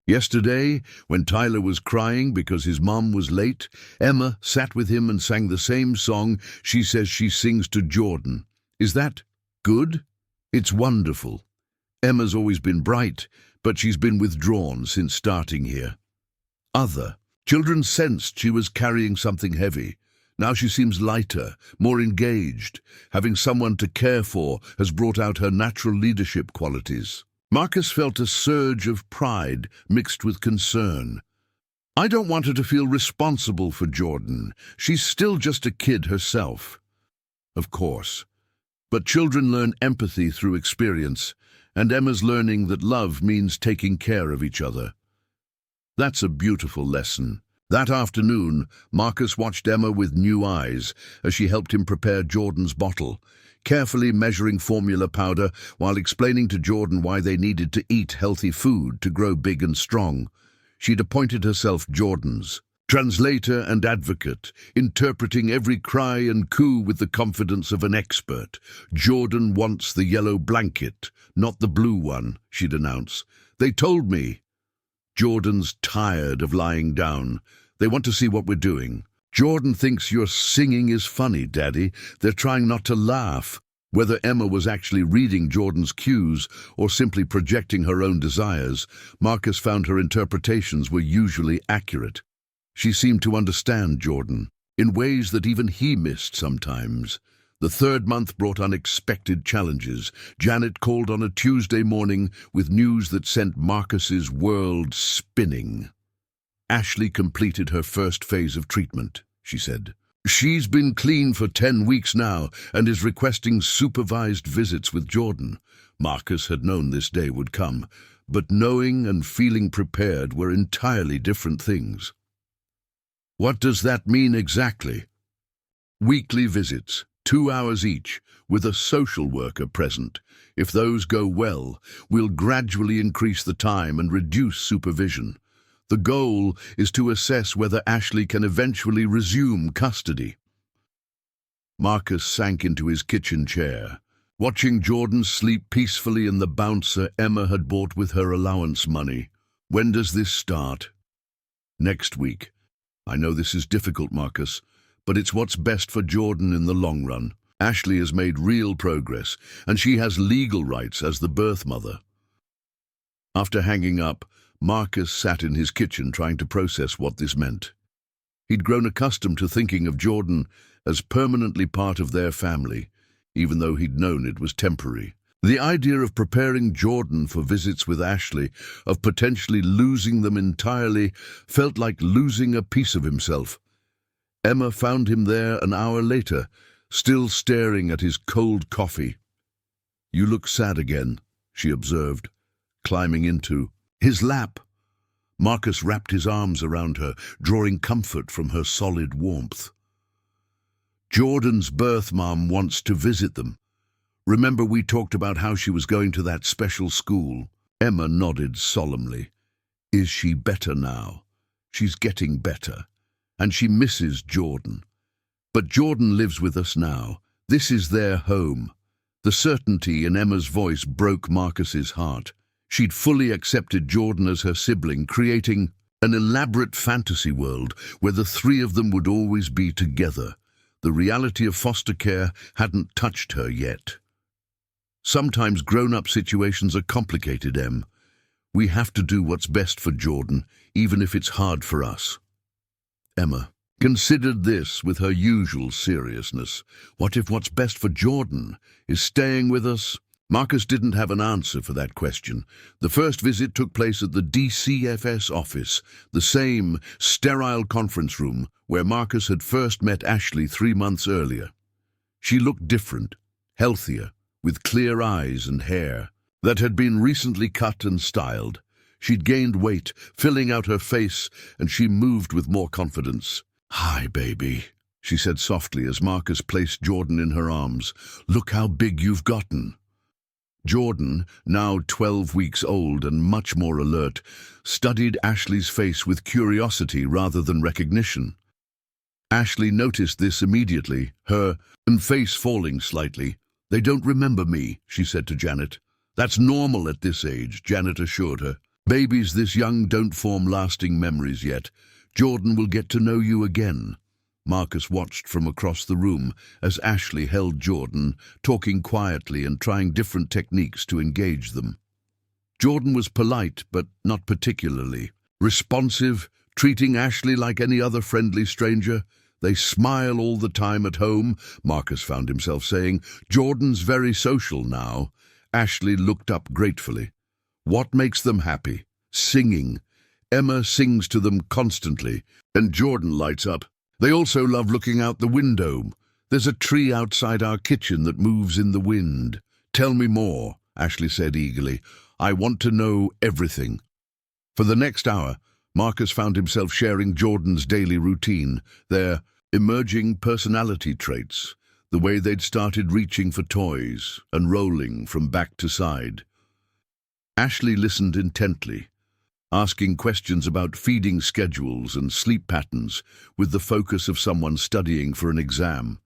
S1: Yesterday, when Tyler was crying because his mom was late, Emma sat with him and sang the same song she says she sings to Jordan. Is that good? It's wonderful. Emma's always been bright, but she's been withdrawn since starting here." Other children sensed she was carrying something heavy. Now she seems lighter, more engaged. Having someone to care for has brought out her natural leadership qualities. Marcus felt a surge of pride mixed with concern. "I don't want her to feel responsible for Jordan. She's still just a kid herself." Of course. But children learn empathy through experience, and Emma's learning that love means taking care of each other. That's a beautiful lesson. That afternoon, Marcus watched Emma with new eyes as she helped him prepare Jordan's bottle, carefully measuring formula powder while explaining to Jordan why they needed to eat healthy food to grow big and strong. She'd appointed herself Jordan's translator and advocate, interpreting every cry and coo with the confidence of an expert. "Jordan wants the yellow blanket, not the blue one," she'd announce. "They told me." "Jordan's tired of lying down. They want to see what we're doing." "Jordan thinks your singing is funny, Daddy. They're trying not to laugh." Whether Emma was actually reading Jordan's cues or simply projecting her own desires, Marcus found her interpretations were usually accurate. She seemed to understand Jordan, in ways that even he missed sometimes. The 3rd month brought unexpected challenges. Janet called on a Tuesday morning with news that sent Marcus's world spinning. "Ashley completed her first phase of treatment," she said. "She's been clean for 10 weeks now and is requesting supervised visits with Jordan." Marcus had known this day would come, but knowing and feeling prepared were entirely different things. "What does that mean exactly?" "Weekly visits, 2 hours each, with a social worker present. If those go well, we'll gradually increase the time and reduce supervision. The goal is to assess whether Ashley can eventually resume custody." Marcus sank into his kitchen chair, watching Jordan sleep peacefully in the bouncer Emma had bought with her allowance money. "When does this start?" "Next week. I know this is difficult, Marcus, but it's what's best for Jordan in the long run. Ashley has made real progress, and she has legal rights as the birth mother." After hanging up, Marcus sat in his kitchen trying to process what this meant. He'd grown accustomed to thinking of Jordan as permanently part of their family, even though he'd known it was temporary. The idea of preparing Jordan for visits with Ashley, of potentially losing them entirely, felt like losing a piece of himself. Emma found him there an hour later, still staring at his cold coffee. "You look sad again," she observed, climbing into his lap. Marcus wrapped his arms around her, drawing comfort from her solid warmth. "Jordan's birth mom wants to visit them. Remember we talked about how she was going to that special school?" Emma nodded solemnly. "Is she better now?" "She's getting better. And she misses Jordan. But Jordan lives with us now. This is their home." The certainty in Emma's voice broke Marcus's heart. She'd fully accepted Jordan as her sibling, creating an elaborate fantasy world where the three of them would always be together. The reality of foster care hadn't touched her yet. "Sometimes grown-up situations are complicated, Em. We have to do what's best for Jordan, even if it's hard for us." Emma considered this with her usual seriousness. What if what's best for Jordan is staying with us? Marcus didn't have an answer for that question. The first visit took place at the DCFS office, the same sterile conference room where Marcus had first met Ashley 3 months earlier. She looked different, healthier, with clear eyes and hair that had been recently cut and styled. She'd gained weight, filling out her face, and she moved with more confidence. "Hi, baby," she said softly as Marcus placed Jordan in her arms. "Look how big you've gotten." Jordan, now 12 weeks old and much more alert, studied Ashley's face with curiosity rather than recognition. Ashley noticed this immediately, her face falling slightly. "They don't remember me," she said to Janet. "That's normal at this age," Janet assured her. "Babies this young don't form lasting memories yet. Jordan will get to know you again." Marcus watched from across the room as Ashley held Jordan, talking quietly and trying different techniques to engage them. Jordan was polite, but not particularly responsive, treating Ashley like any other friendly stranger. "They smile all the time at home," Marcus found himself saying. "Jordan's very social now." Ashley looked up gratefully. "What makes them happy?" "Singing. Emma sings to them constantly." And Jordan lights up. "They also love looking out the window. There's a tree outside our kitchen that moves in the wind." "Tell me more," Ashley said eagerly. "I want to know everything." For the next hour, Marcus found himself sharing Jordan's daily routine, their emerging personality traits, the way they'd started reaching for toys and rolling from back to side. Ashley listened intently, asking questions about feeding schedules and sleep patterns with the focus of someone studying for an exam.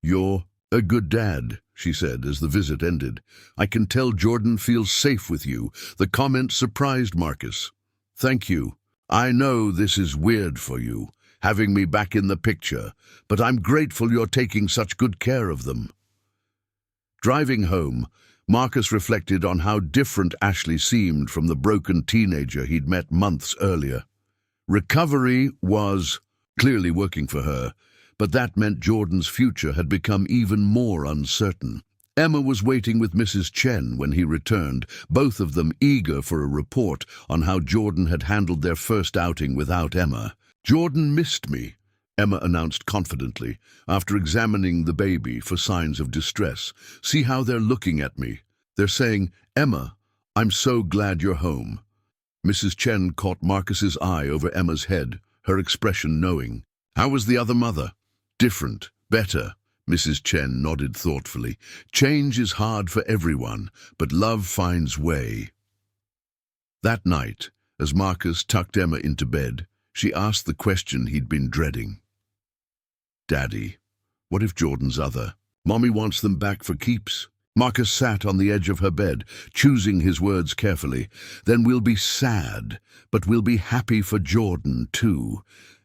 S1: "You're a good dad," she said as the visit ended. "I can tell Jordan feels safe with you." The comment surprised Marcus. "Thank you. I know this is weird for you, having me back in the picture, but I'm grateful you're taking such good care of them." Driving home, Marcus reflected on how different Ashley seemed from the broken teenager he'd met months earlier. Recovery was clearly working for her, but that meant Jordan's future had become even more uncertain. Emma was waiting with Mrs. Chen when he returned, both of them eager for a report on how Jordan had handled their first outing without Emma. "Jordan missed me," Emma announced confidently, after examining the baby for signs of distress. "See how they're looking at me. They're saying, 'Emma, I'm so glad you're home.'" Mrs. Chen caught Marcus's eye over Emma's head, her expression knowing. "How was the other mother?" "Different, better," Mrs. Chen nodded thoughtfully. "Change is hard for everyone, but love finds way." That night, as Marcus tucked Emma into bed, she asked the question he'd been dreading. "Daddy, what if Jordan's other? Mommy wants them back for keeps." Marcus sat on the edge of her bed, choosing his words carefully. "Then we'll be sad, but we'll be happy for Jordan too.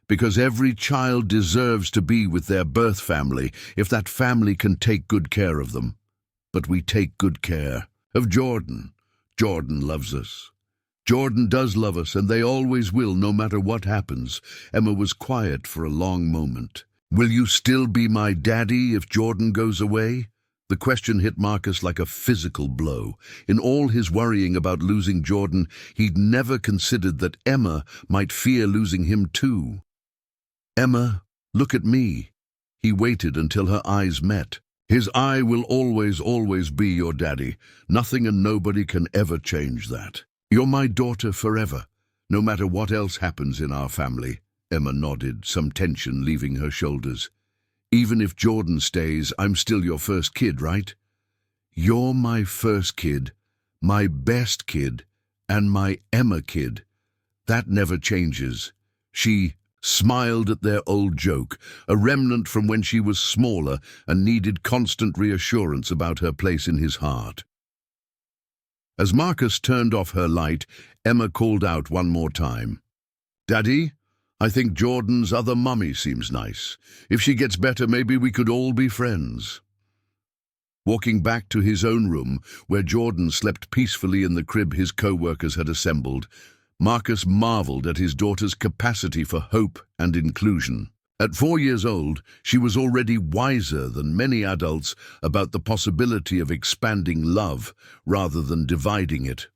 S1: Because every child deserves to be with their birth family if that family can take good care of them. But we take good care of Jordan. Jordan loves us. Jordan does love us, and they always will, no matter what happens." Emma was quiet for a long moment. Will you still be my daddy if Jordan goes away? The question hit Marcus like a physical blow. In all his worrying about losing Jordan, he'd never considered that Emma might fear losing him too. Emma, look at me. He waited until her eyes met. His eye will always be your daddy. Nothing and nobody can ever change that. You're my daughter forever, no matter what else happens in our family. Emma nodded, some tension leaving her shoulders. Even if Jordan stays, I'm still your first kid, right? You're my first kid, my best kid, and my Emma kid. That never changes. She smiled at their old joke, a remnant from when she was smaller and needed constant reassurance about her place in his heart. As Marcus turned off her light, Emma called out one more time. Daddy, I think Jordan's other mummy seems nice. If she gets better, maybe we could all be friends. Walking back to his own room, where Jordan slept peacefully in the crib his co-workers had assembled, Marcus marveled at his daughter's capacity for hope and inclusion. At 4 years old, she was already wiser than many adults about the possibility of expanding love rather than dividing it.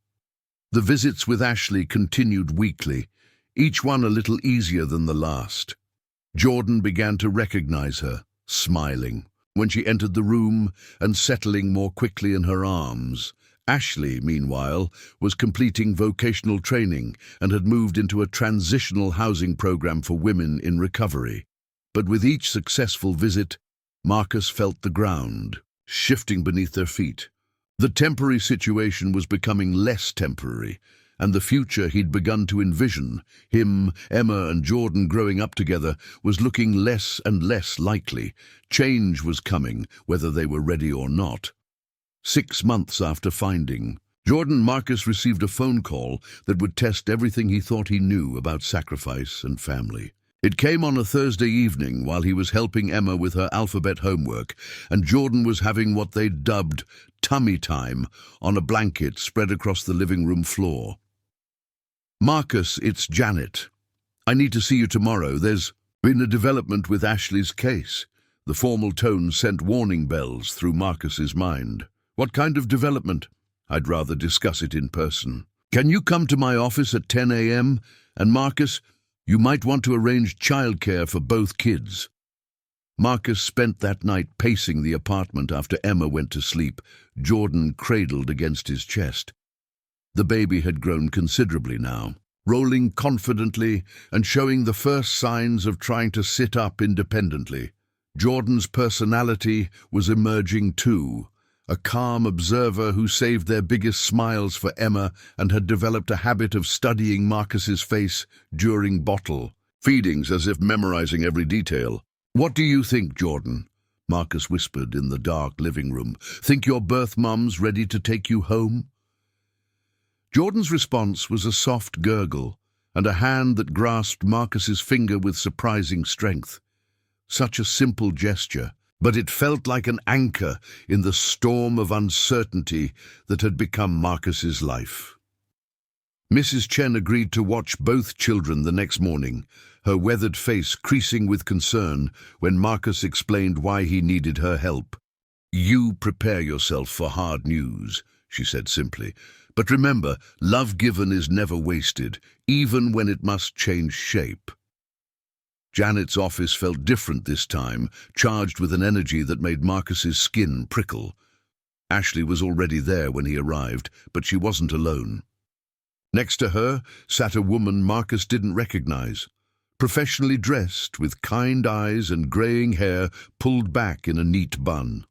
S1: The visits with Ashley continued weekly, each one a little easier than the last. Jordan began to recognize her, smiling, when she entered the room and settling more quickly in her arms. Ashley, meanwhile, was completing vocational training and had moved into a transitional housing program for women in recovery. But with each successful visit, Marcus felt the ground shifting beneath their feet. The temporary situation was becoming less temporary, and the future he'd begun to envision, him, Emma, and Jordan growing up together, was looking less and less likely. Change was coming, whether they were ready or not. 6 months after finding Jordan, Marcus received a phone call that would test everything he thought he knew about sacrifice and family. It came on a Thursday evening while he was helping Emma with her alphabet homework, and Jordan was having what they dubbed tummy time on a blanket spread across the living room floor. Marcus, it's Janet. I need to see you tomorrow. There's been a development with Ashley's case. The formal tone sent warning bells through Marcus's mind. What kind of development? I'd rather discuss it in person. Can you come to my office at 10 a.m.? And Marcus, you might want to arrange childcare for both kids. Marcus spent that night pacing the apartment after Emma went to sleep, Jordan cradled against his chest. The baby had grown considerably now, rolling confidently and showing the first signs of trying to sit up independently. Jordan's personality was emerging too, a calm observer who saved their biggest smiles for Emma and had developed a habit of studying Marcus's face during bottle feedings, as if memorizing every detail. What do you think, Jordan? Marcus whispered in the dark living room. Think your birth mum's ready to take you home? Jordan's response was a soft gurgle and a hand that grasped Marcus's finger with surprising strength. Such a simple gesture, but it felt like an anchor in the storm of uncertainty that had become Marcus's life. Mrs. Chen agreed to watch both children the next morning, her weathered face creasing with concern when Marcus explained why he needed her help. You prepare yourself for hard news, she said simply. But remember, love given is never wasted, even when it must change shape. Janet's office felt different this time, charged with an energy that made Marcus's skin prickle. Ashley was already there when he arrived, but she wasn't alone. Next to her sat a woman Marcus didn't recognize, professionally dressed, with kind eyes and graying hair pulled back in a neat bun.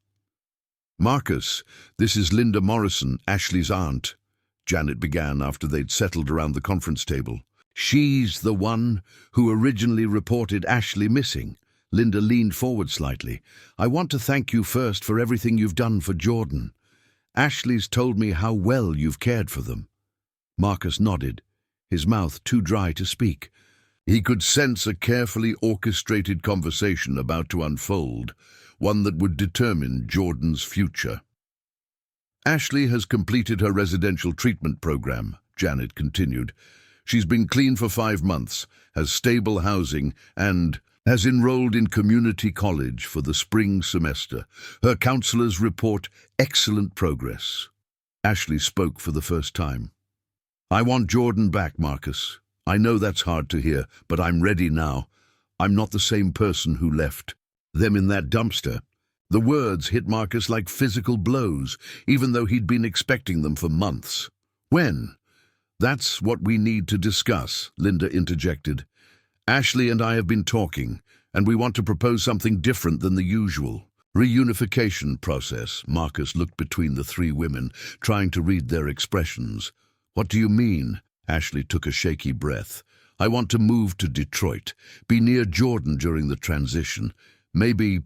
S1: Marcus, this is Linda Morrison, Ashley's aunt, Janet began after they'd settled around the conference table. She's the one who originally reported Ashley missing. Linda leaned forward slightly. I want to thank you first for everything you've done for Jordan. Ashley's told me how well you've cared for them. Marcus nodded, his mouth too dry to speak. He could sense a carefully orchestrated conversation about to unfold, one that would determine Jordan's future. Ashley has completed her residential treatment program, Janet continued. She's been clean for 5 months, has stable housing, and has enrolled in community college for the spring semester. Her counselors report excellent progress. Ashley spoke for the first time. I want Jordan back, Marcus. I know that's hard to hear, but I'm ready now. I'm not the same person who left them in that dumpster. The words hit Marcus like physical blows, even though he'd been expecting them for months. When? That's what we need to discuss, Linda interjected. Ashley and I have been talking, and we want to propose something different than the usual. Reunification process. Marcus looked between the three women, trying to read their expressions. What do you mean? Ashley took a shaky breath. I want to move to Detroit, be near Jordan during the transition. Maybe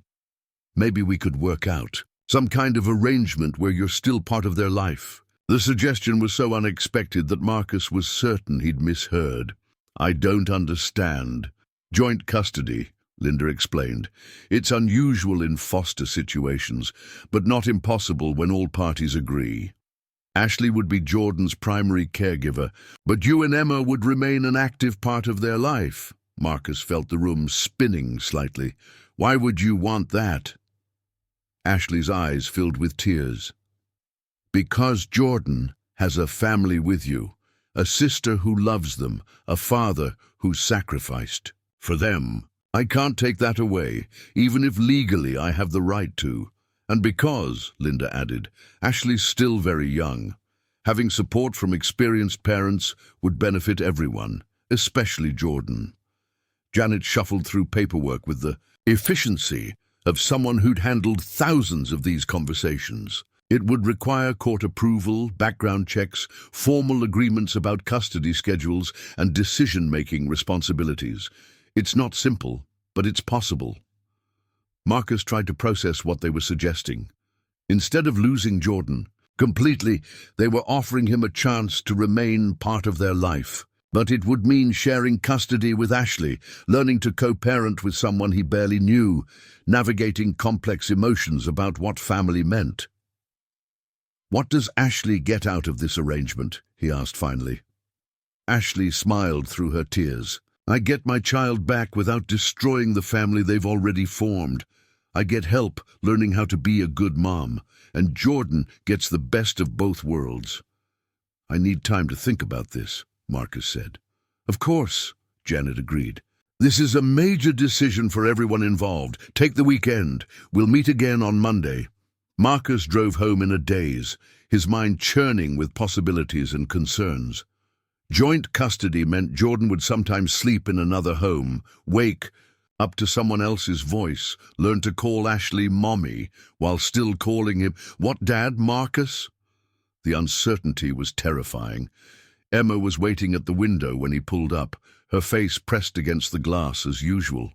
S1: we could work out some kind of arrangement where you're still part of their life. The suggestion was so unexpected that Marcus was certain he'd misheard. I don't understand. Joint custody, Linda explained. It's unusual in foster situations, but not impossible when all parties agree. Ashley would be Jordan's primary caregiver, but you and Emma would remain an active part of their life. Marcus felt the room spinning slightly. Why would you want that? Ashley's eyes filled with tears. Because Jordan has a family with you, a sister who loves them, a father who sacrificed for them. I can't take that away, even if legally I have the right to. And because, Linda added, Ashley's still very young. Having support from experienced parents would benefit everyone, especially Jordan. Janet shuffled through paperwork with the efficiency of someone who'd handled thousands of these conversations. It would require court approval, background checks, formal agreements about custody schedules, and decision-making responsibilities. It's not simple, but it's possible. Marcus tried to process what they were suggesting. Instead of losing Jordan completely, they were offering him a chance to remain part of their life. But it would mean sharing custody with Ashley, learning to co-parent with someone he barely knew, navigating complex emotions about what family meant. What does Ashley get out of this arrangement? He asked finally. Ashley smiled through her tears. I get my child back without destroying the family they've already formed. I get help learning how to be a good mom, and Jordan gets the best of both worlds. I need time to think about this, Marcus said. Of course, Janet agreed. This is a major decision for everyone involved. Take the weekend. We'll meet again on Monday. Marcus drove home in a daze, his mind churning with possibilities and concerns. Joint custody meant Jordan would sometimes sleep in another home, wake up to someone else's voice, learn to call Ashley Mommy while still calling him, what, Dad, Marcus? The uncertainty was terrifying. Emma was waiting at the window when he pulled up, her face pressed against the glass as usual.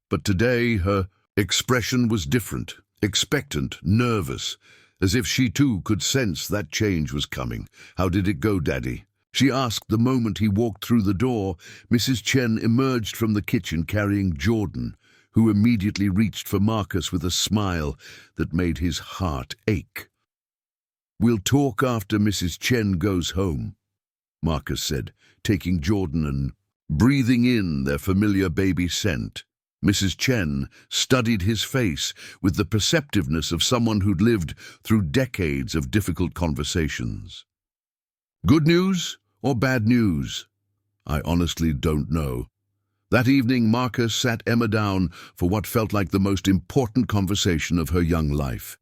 S1: But today her expression was different, expectant, nervous, as if she too could sense that change was coming. How did it go, Daddy? She asked the moment he walked through the door. Mrs. Chen emerged from the kitchen carrying Jordan, who immediately reached for Marcus with a smile that made his heart ache. We'll talk after Mrs. Chen goes home, Marcus said, taking Jordan and breathing in their familiar baby scent. Mrs. Chen studied his face with the perceptiveness of someone who'd lived through decades of difficult conversations. Good news or bad news? I honestly don't know. That evening, Marcus sat Emma down for what felt like the most important conversation of her young life.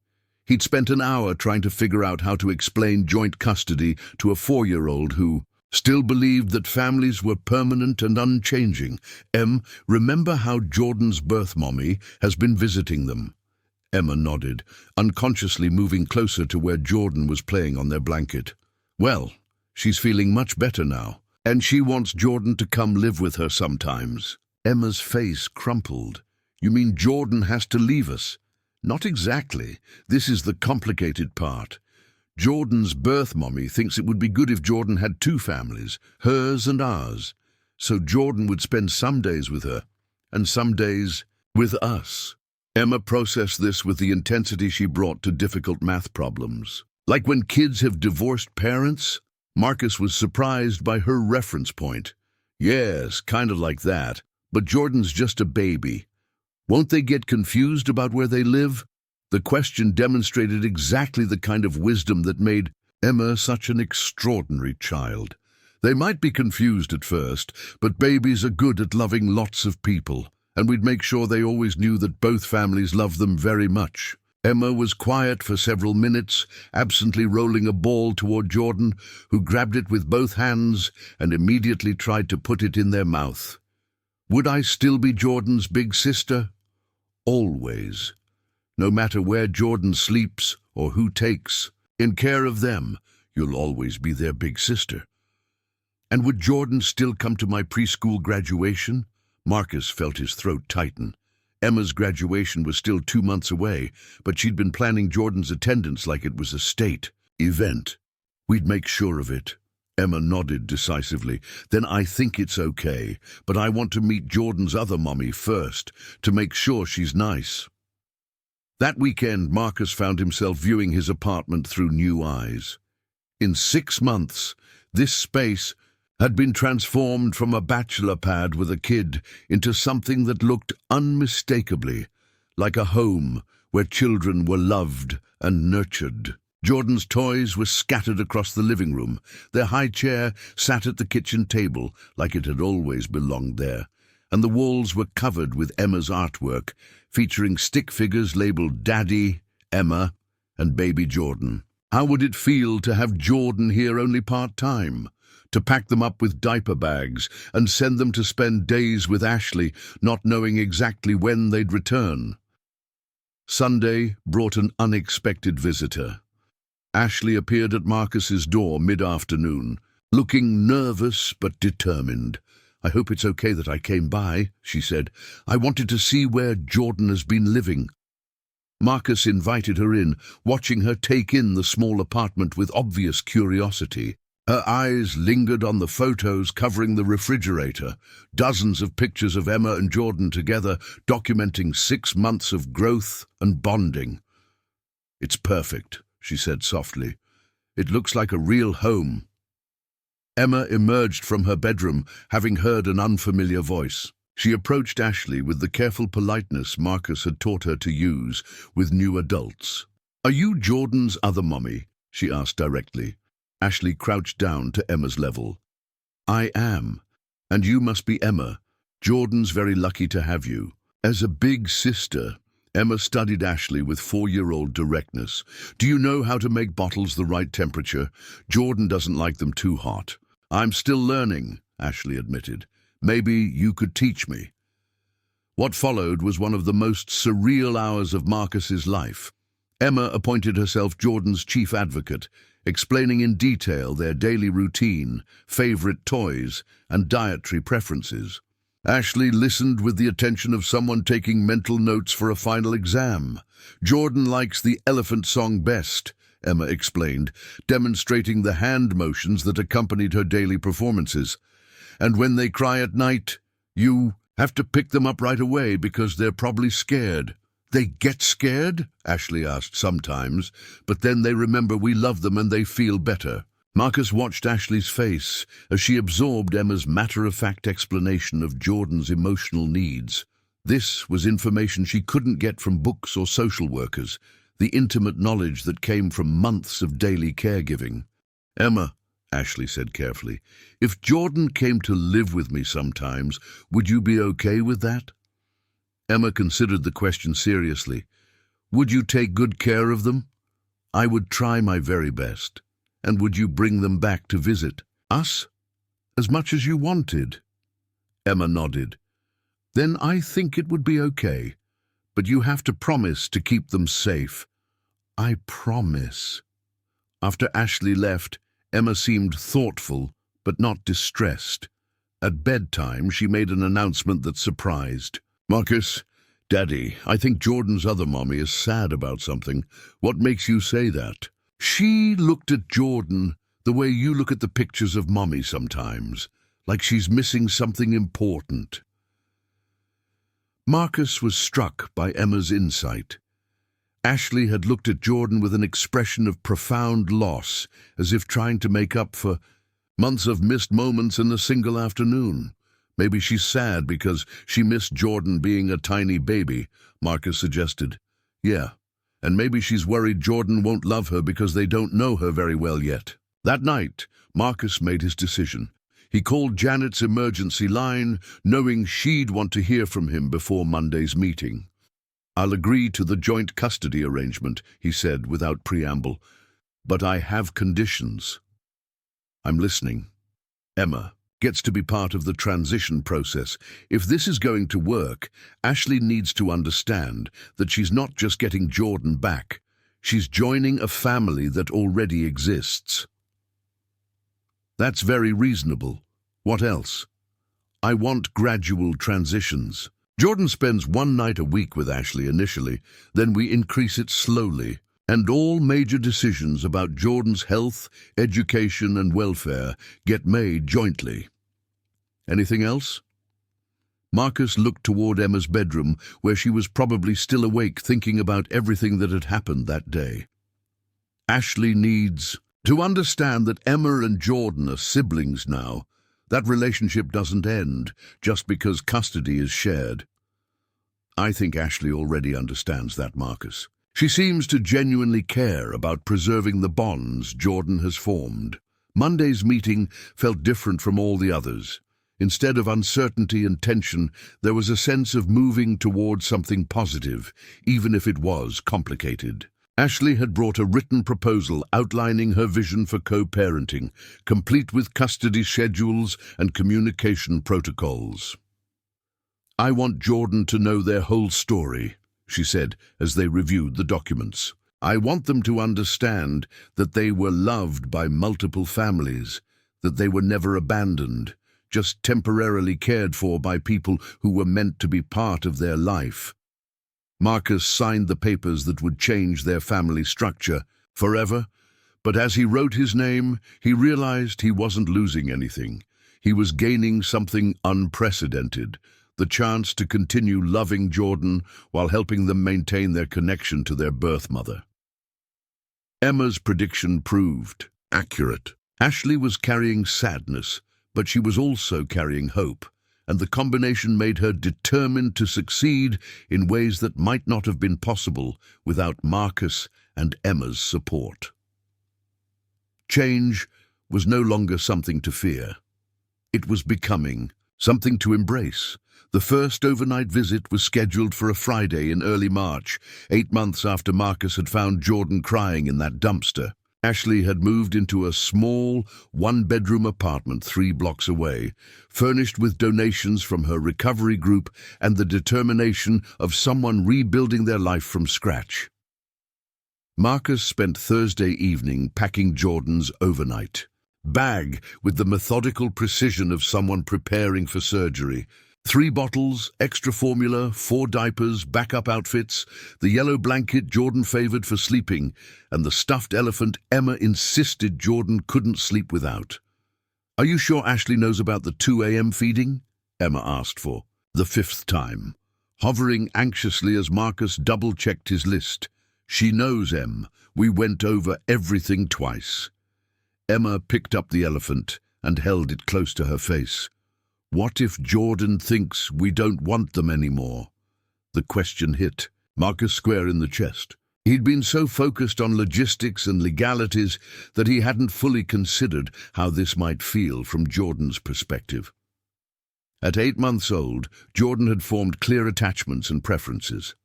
S1: He'd spent an hour trying to figure out how to explain joint custody to a 4-year-old who still believed that families were permanent and unchanging. Remember how Jordan's birth mommy has been visiting them? Emma nodded, unconsciously moving closer to where Jordan was playing on their blanket. Well, she's feeling much better now, and she wants Jordan to come live with her sometimes. Emma's face crumpled. You mean Jordan has to leave us? Not exactly. This is the complicated part. Jordan's birth mommy thinks it would be good if Jordan had 2 families, hers and ours. So Jordan would spend some days with her, and some days with us. Emma processed this with the intensity she brought to difficult math problems. Like when kids have divorced parents? Marcus was surprised by her reference point. Yes, kind of like that. But Jordan's just a baby. Won't they get confused about where they live? The question demonstrated exactly the kind of wisdom that made Emma such an extraordinary child. They might be confused at first, but babies are good at loving lots of people, and we'd make sure they always knew that both families love them very much. Emma was quiet for several minutes, absently rolling a ball toward Jordan, who grabbed it with both hands and immediately tried to put it in their mouth. Would I still be Jordan's big sister? Always. No matter where Jordan sleeps or who takes in care of them, you'll always be their big sister. And would Jordan still come to my preschool graduation? Marcus felt his throat tighten. Emma's graduation was still 2 months away, but she'd been planning Jordan's attendance like it was a state event. We'd make sure of it. Emma nodded decisively. Then I think it's okay, but I want to meet Jordan's other mommy first, to make sure she's nice. That weekend, Marcus found himself viewing his apartment through new eyes. In 6 months, this space had been transformed from a bachelor pad with a kid into something that looked unmistakably like a home where children were loved and nurtured. Jordan's toys were scattered across the living room. Their high chair sat at the kitchen table like it had always belonged there, and the walls were covered with Emma's artwork, featuring stick figures labeled Daddy, Emma, and Baby Jordan. How would it feel to have Jordan here only part-time? To pack them up with diaper bags and send them to spend days with Ashley, not knowing exactly when they'd return? Sunday brought an unexpected visitor. Ashley appeared at Marcus's door mid-afternoon, looking nervous but determined. "I hope it's okay that I came by," she said. "I wanted to see where Jordan has been living." Marcus invited her in, watching her take in the small apartment with obvious curiosity. Her eyes lingered on the photos covering the refrigerator, dozens of pictures of Emma and Jordan together, documenting 6 months of growth and bonding. "It's perfect," she said softly. "It looks like a real home." Emma emerged from her bedroom, having heard an unfamiliar voice. She approached Ashley with the careful politeness Marcus had taught her to use with new adults. "Are you Jordan's other mommy?" she asked directly. Ashley crouched down to Emma's level. "I am, and you must be Emma. Jordan's very lucky to have you." As a big sister, Emma studied Ashley with 4-year-old directness. "Do you know how to make bottles the right temperature? Jordan doesn't like them too hot." "I'm still learning," Ashley admitted. "Maybe you could teach me." What followed was one of the most surreal hours of Marcus's life. Emma appointed herself Jordan's chief advocate, explaining in detail their daily routine, favorite toys, and dietary preferences. Ashley listened with the attention of someone taking mental notes for a final exam. "Jordan likes the elephant song best," Emma explained, demonstrating the hand motions that accompanied her daily performances. "And when they cry at night, you have to pick them up right away because they're probably scared." "They get scared?" Ashley asked sometimes, "but then they remember we love them and they feel better." Marcus watched Ashley's face as she absorbed Emma's matter-of-fact explanation of Jordan's emotional needs. This was information she couldn't get from books or social workers, the intimate knowledge that came from months of daily caregiving. "Emma," Ashley said carefully, "if Jordan came to live with me sometimes, would you be okay with that?" Emma considered the question seriously. "Would you take good care of them?" "I would try my very best." "And would you bring them back to visit us as much as you wanted?" Emma nodded. "Then I think it would be okay. But you have to promise to keep them safe." "I promise." After Ashley left, Emma seemed thoughtful but not distressed. At bedtime, she made an announcement that surprised. "Marcus, Daddy, I think Jordan's other mommy is sad about something. What makes you say that?" "She looked at Jordan the way you look at the pictures of mommy sometimes, like she's missing something important." Marcus was struck by Emma's insight. Ashley had looked at Jordan with an expression of profound loss, as if trying to make up for months of missed moments in a single afternoon. Maybe she's sad because she missed Jordan being a tiny baby, Marcus suggested. Yeah, and maybe she's worried Jordan won't love her because they don't know her very well yet. That night, Marcus made his decision. He called Janet's emergency line, knowing she'd want to hear from him before Monday's meeting. "I'll agree to the joint custody arrangement," he said without preamble, "but I have conditions." "I'm listening." "Emma gets to be part of the transition process. If this is going to work, Ashley needs to understand that she's not just getting Jordan back. She's joining a family that already exists." "That's very reasonable. What else?" "I want gradual transitions. Jordan spends one night a week with Ashley initially, then we increase it slowly, and all major decisions about Jordan's health, education, and welfare get made jointly." "Anything else?" Marcus looked toward Emma's bedroom, where she was probably still awake thinking about everything that had happened that day. "Ashley needs to understand that Emma and Jordan are siblings now. That relationship doesn't end just because custody is shared." "I think Ashley already understands that, Marcus. She seems to genuinely care about preserving the bonds Jordan has formed." Monday's meeting felt different from all the others. Instead of uncertainty and tension, there was a sense of moving towards something positive, even if it was complicated. Ashley had brought a written proposal outlining her vision for co-parenting, complete with custody schedules and communication protocols. "I want Jordan to know their whole story," she said as they reviewed the documents. "I want them to understand that they were loved by multiple families, that they were never abandoned, just temporarily cared for by people who were meant to be part of their life." Marcus signed the papers that would change their family structure forever, but as he wrote his name, he realized he wasn't losing anything. He was gaining something unprecedented, the chance to continue loving Jordan while helping them maintain their connection to their birth mother. Emma's prediction proved accurate. Ashley was carrying sadness, but she was also carrying hope, and the combination made her determined to succeed in ways that might not have been possible without Marcus and Emma's support. Change was no longer something to fear. It was becoming something to embrace. The first overnight visit was scheduled for a Friday in early March, 8 months after Marcus had found Jordan crying in that dumpster. Ashley had moved into a small, one-bedroom apartment 3 blocks away, furnished with donations from her recovery group and the determination of someone rebuilding their life from scratch. Marcus spent Thursday evening packing Jordan's overnight bag with the methodical precision of someone preparing for surgery. 3 bottles, extra formula, 4 diapers, backup outfits, the yellow blanket Jordan favored for sleeping, and the stuffed elephant Emma insisted Jordan couldn't sleep without. "Are you sure Ashley knows about the 2 a.m. feeding?" Emma asked for the 5th time, hovering anxiously as Marcus double-checked his list. "She knows, Em. We went over everything twice." Emma picked up the elephant and held it close to her face. "What if Jordan thinks we don't want them anymore?" The question hit Marcus square in the chest. He'd been so focused on logistics and legalities that he hadn't fully considered how this might feel from Jordan's perspective. At 8 months old, Jordan had formed clear attachments and preferences.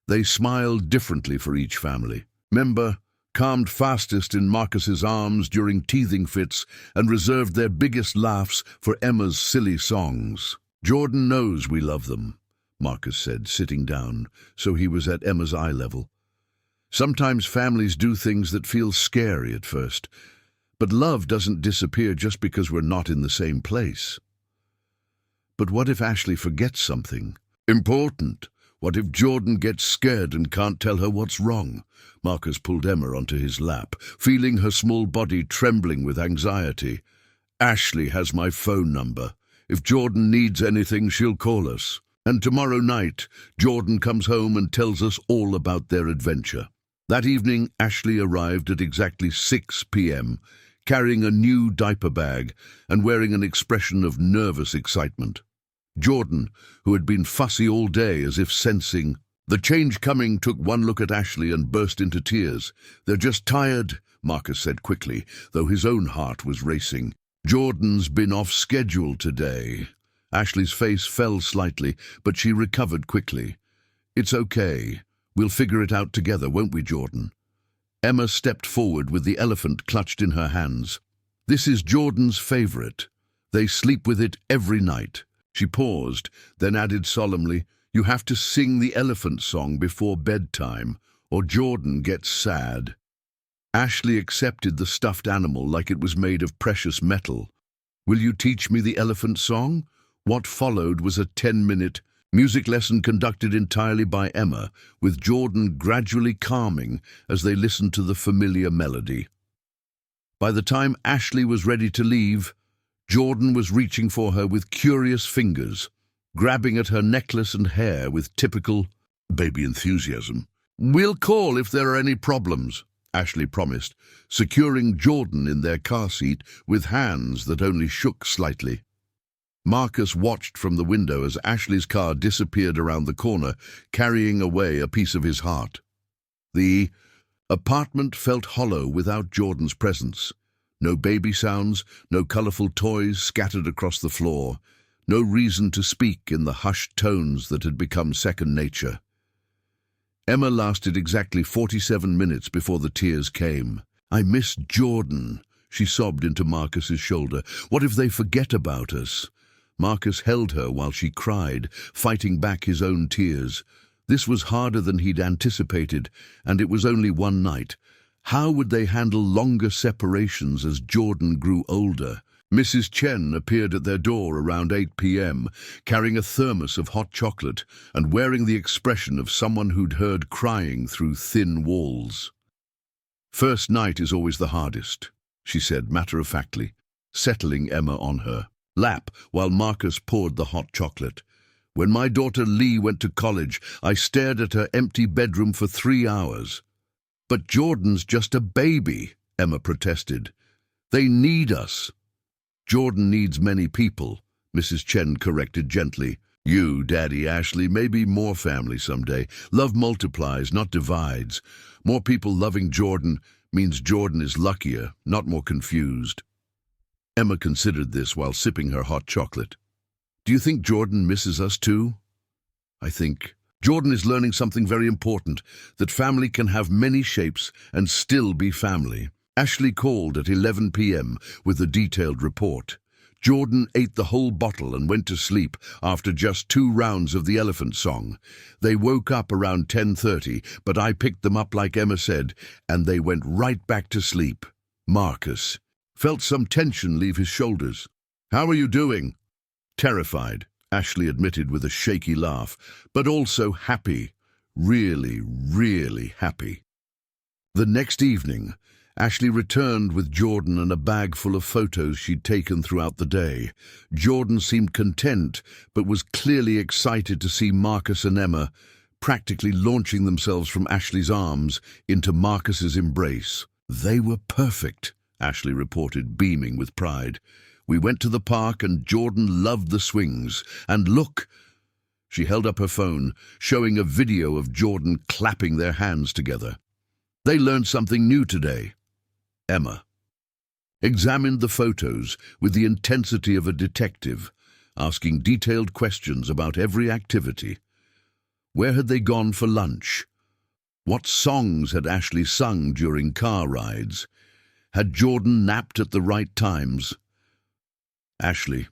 S1: They smiled differently for each family. Member calmed fastest in Marcus's arms during teething fits and reserved their biggest laughs for Emma's silly songs. "Jordan knows we love them," Marcus said, sitting down, so he was at Emma's eye level. "Sometimes families do things that feel scary at first, but love doesn't disappear just because we're not in the same place." "But what if Ashley forgets something important? What if Jordan gets scared and can't tell her what's wrong?" Marcus pulled Emma onto his lap, feeling her small body trembling with anxiety. "Ashley has my phone number. If Jordan needs anything, she'll call us. And tomorrow night, Jordan comes home and tells us all about their adventure." That evening, Ashley arrived at exactly 6 p.m., carrying a new diaper bag and wearing an expression of nervous excitement. Jordan, who had been fussy all day as if sensing the change coming, took one look at Ashley and burst into tears. "They're just tired," Marcus said quickly, though his own heart was racing. "Jordan's been off schedule today." Ashley's face fell slightly, but she recovered quickly. "It's okay. We'll figure it out together, won't we, Jordan?" Emma stepped forward with the elephant clutched in her hands. "This is Jordan's favorite. They sleep with it every night." She paused, then added solemnly, "You have to sing the elephant song before bedtime, or Jordan gets sad." Ashley accepted the stuffed animal like it was made of precious metal. "Will you teach me the elephant song?" What followed was a 10-minute music lesson conducted entirely by Emma, with Jordan gradually calming as they listened to the familiar melody. By the time Ashley was ready to leave, Jordan was reaching for her with curious fingers, grabbing at her necklace and hair with typical baby enthusiasm. "We'll call if there are any problems," Ashley promised, securing Jordan in their car seat with hands that only shook slightly. Marcus watched from the window as Ashley's car disappeared around the corner, carrying away a piece of his heart. The apartment felt hollow without Jordan's presence. No baby sounds, no colorful toys scattered across the floor, no reason to speak in the hushed tones that had become second nature. Emma lasted exactly 47 minutes before the tears came. "I miss Jordan," she sobbed into Marcus's shoulder. "What if they forget about us?" Marcus held her while she cried, fighting back his own tears. This was harder than he'd anticipated, and it was only one night. How would they handle longer separations as Jordan grew older? Mrs. Chen appeared at their door around 8 p.m., carrying a thermos of hot chocolate and wearing the expression of someone who'd heard crying through thin walls. "First night is always the hardest," she said matter-of-factly, settling Emma on her lap while Marcus poured the hot chocolate. "When my daughter Lee went to college, I stared at her empty bedroom for 3 hours. "But Jordan's just a baby," Emma protested. "They need us." "Jordan needs many people," Mrs. Chen corrected gently. "You, Daddy, Ashley, maybe more family someday. Love multiplies, not divides. More people loving Jordan means Jordan is luckier, not more confused." Emma considered this while sipping her hot chocolate. "Do you think Jordan misses us too?" "I think Jordan is learning something very important, that family can have many shapes and still be family." Ashley called at 11 p.m. with a detailed report. Jordan ate the whole bottle and went to sleep after just 2 rounds of the elephant song. They woke up around 10:30, but I picked them up like Emma said, and they went right back to sleep. Marcus felt some tension leave his shoulders. "How are you doing?" "Terrified," Ashley admitted with a shaky laugh, "but also happy. Really, really happy." The next evening, Ashley returned with Jordan and a bag full of photos she'd taken throughout the day. Jordan seemed content, but was clearly excited to see Marcus and Emma practically launching themselves from Ashley's arms into Marcus's embrace. "They were perfect," Ashley reported, beaming with pride. "We went to the park and Jordan loved the swings. And look!" She held up her phone, showing a video of Jordan clapping their hands together. "They learned something new today." Emma examined the photos with the intensity of a detective, asking detailed questions about every activity. Where had they gone for lunch? What songs had Ashley sung during car rides? Had Jordan napped at the right times? "Ashley,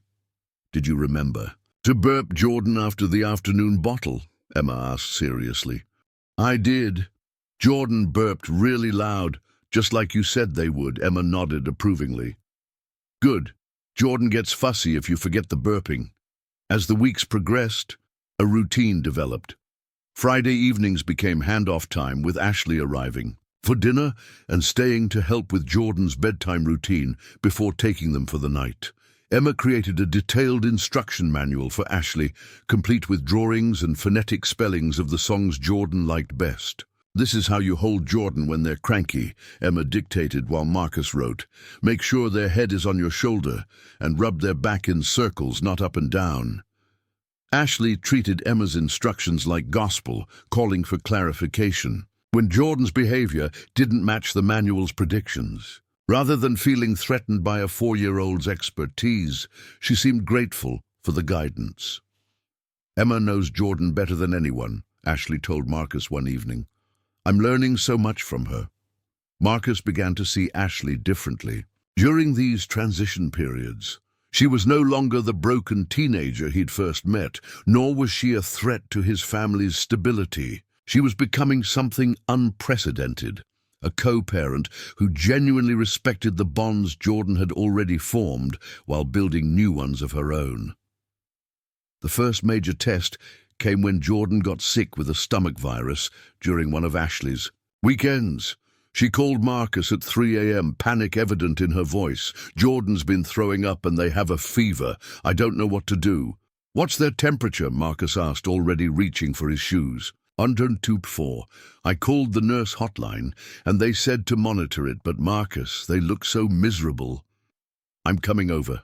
S1: did you remember to burp Jordan after the afternoon bottle?" Emma asked seriously. "I did. Jordan burped really loud, just like you said they would," Emma nodded approvingly. "Good. Jordan gets fussy if you forget the burping." As the weeks progressed, a routine developed. Friday evenings became handoff time, with Ashley arriving for dinner and staying to help with Jordan's bedtime routine before taking them for the night. Emma created a detailed instruction manual for Ashley, complete with drawings and phonetic spellings of the songs Jordan liked best. "This is how you hold Jordan when they're cranky," Emma dictated while Marcus wrote. "Make sure their head is on your shoulder and rub their back in circles, not up and down." Ashley treated Emma's instructions like gospel, calling for clarification, when Jordan's behavior didn't match the manual's predictions. Rather than feeling threatened by a 4-year-old's expertise, she seemed grateful for the guidance. "Emma knows Jordan better than anyone," Ashley told Marcus one evening. "I'm learning so much from her." Marcus began to see Ashley differently. During these transition periods, she was no longer the broken teenager he'd first met, nor was she a threat to his family's stability. She was becoming something unprecedented, a co-parent who genuinely respected the bonds Jordan had already formed while building new ones of her own. The first major test came when Jordan got sick with a stomach virus during one of Ashley's weekends. She called Marcus at 3 a.m., panic evident in her voice. "Jordan's been throwing up and they have a fever. I don't know what to do." "What's their temperature?" Marcus asked, already reaching for his shoes. "Under 2.4. I called the nurse hotline and they said to monitor it, but Marcus, they look so miserable." "I'm coming over."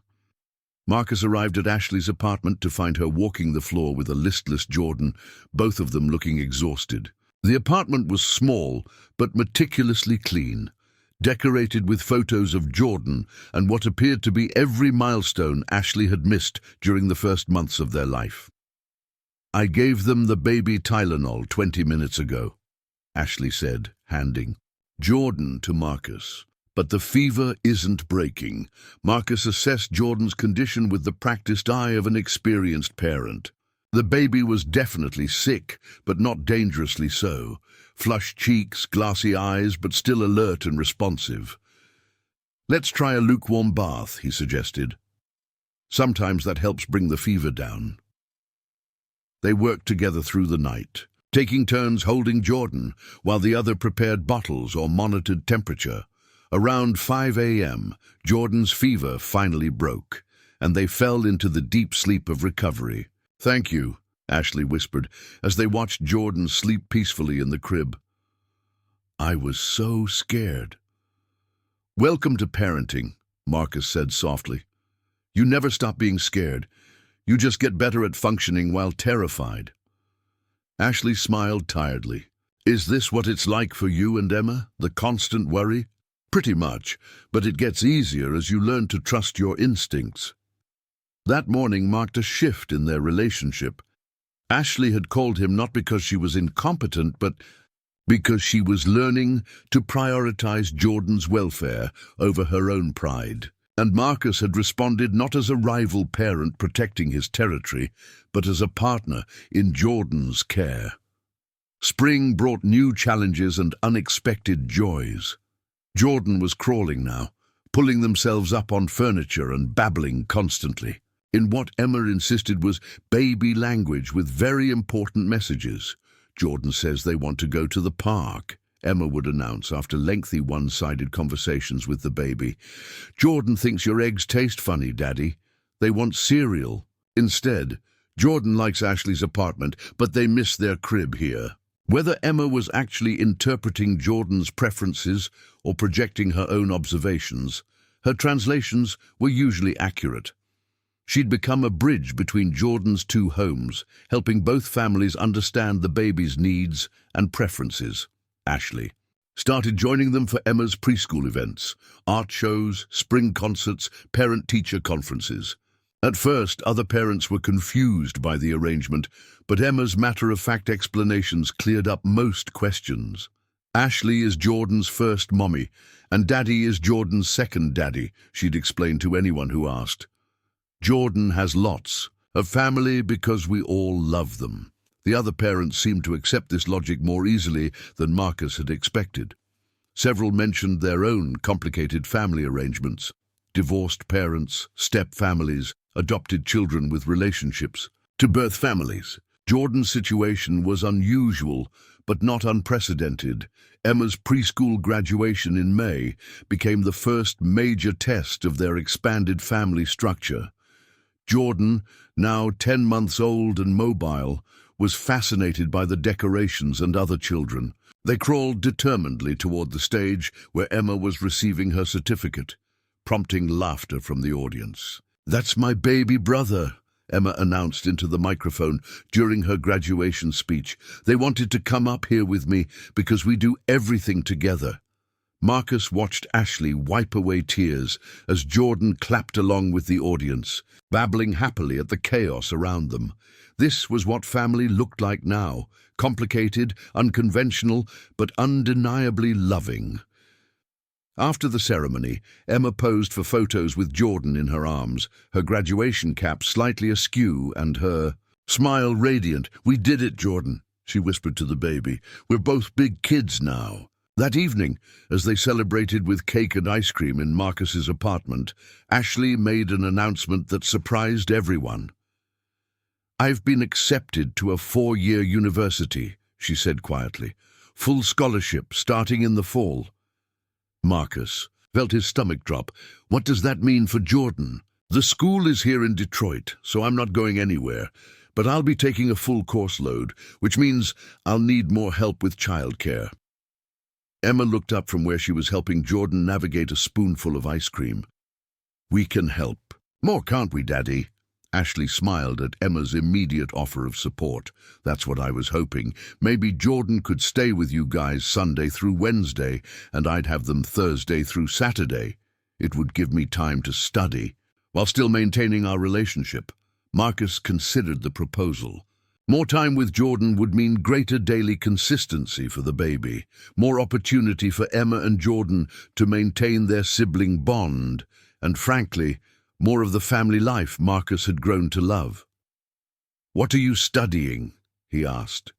S1: Marcus arrived at Ashley's apartment to find her walking the floor with a listless Jordan, both of them looking exhausted. The apartment was small, but meticulously clean, decorated with photos of Jordan and what appeared to be every milestone Ashley had missed during the first months of their life. "I gave them the baby Tylenol 20 minutes ago," Ashley said, handing Jordan to Marcus. "But the fever isn't breaking." Marcus assessed Jordan's condition with the practiced eye of an experienced parent. The baby was definitely sick, but not dangerously so. Flushed cheeks, glassy eyes, but still alert and responsive. "Let's try a lukewarm bath," he suggested. "Sometimes that helps bring the fever down." They worked together through the night, taking turns holding Jordan while the other prepared bottles or monitored temperature. Around 5 a.m., Jordan's fever finally broke, and they fell into the deep sleep of recovery. "Thank you," Ashley whispered as they watched Jordan sleep peacefully in the crib. "I was so scared." "Welcome to parenting," Marcus said softly. "You never stop being scared. You just get better at functioning while terrified." Ashley smiled tiredly. "Is this what it's like for you and Emma, the constant worry?" "Pretty much, but it gets easier as you learn to trust your instincts." That morning marked a shift in their relationship. Ashley had called him not because she was incompetent, but because she was learning to prioritize Jordan's welfare over her own pride. And Marcus had responded not as a rival parent protecting his territory, but as a partner in Jordan's care. Spring brought new challenges and unexpected joys. Jordan was crawling now, pulling themselves up on furniture and babbling constantly, in what Emma insisted was baby language with very important messages. "Jordan says they want to go to the park," Emma would announce after lengthy one-sided conversations with the baby. "Jordan thinks your eggs taste funny, Daddy. They want cereal." Instead, Jordan likes Ashley's apartment, but they miss their crib here. Whether Emma was actually interpreting Jordan's preferences or projecting her own observations, her translations were usually accurate. She'd become a bridge between Jordan's two homes, helping both families understand the baby's needs and preferences. Ashley started joining them for Emma's preschool events, art shows, spring concerts, parent-teacher conferences. At first, other parents were confused by the arrangement, but Emma's matter-of-fact explanations cleared up most questions. "Ashley is Jordan's first mommy, and Daddy is Jordan's second daddy," she'd explain to anyone who asked. "Jordan has lots of family because we all love them." The other parents seemed to accept this logic more easily than Marcus had expected. Several mentioned their own complicated family arrangements: divorced parents, step-families, adopted children with relationships, to birth families. Jordan's situation was unusual, but not unprecedented. Emma's preschool graduation in May became the first major test of their expanded family structure. Jordan, now 10 months old and mobile, was fascinated by the decorations and other children. They crawled determinedly toward the stage where Emma was receiving her certificate, prompting laughter from the audience. "That's my baby brother," Emma announced into the microphone during her graduation speech. They wanted to come up here with me because we do everything together. Marcus watched Ashley wipe away tears as Jordan clapped along with the audience, babbling happily at the chaos around them. This was what family looked like now, complicated, unconventional, but undeniably loving. After the ceremony, Emma posed for photos with Jordan in her arms, her graduation cap slightly askew and her smile radiant. "We did it, Jordan," she whispered to the baby. "We're both big kids now." That evening, as they celebrated with cake and ice cream in Marcus's apartment, Ashley made an announcement that surprised everyone. "I've been accepted to a 4-year university," she said quietly. "Full scholarship starting in the fall." Marcus felt his stomach drop. What does that mean for Jordan? "The school is here in Detroit, so I'm not going anywhere. But I'll be taking a full course load, which means I'll need more help with childcare." Emma looked up from where she was helping Jordan navigate a spoonful of ice cream. "We can help. More, can't we, Daddy?" Ashley smiled at Emma's immediate offer of support. "That's what I was hoping. Maybe Jordan could stay with you guys Sunday through Wednesday, and I'd have them Thursday through Saturday. It would give me time to study, while still maintaining our relationship." Marcus considered the proposal. More time with Jordan would mean greater daily consistency for the baby, more opportunity for Emma and Jordan to maintain their sibling bond, and frankly, more of the family life Marcus had grown to love. "What are you studying?" he asked.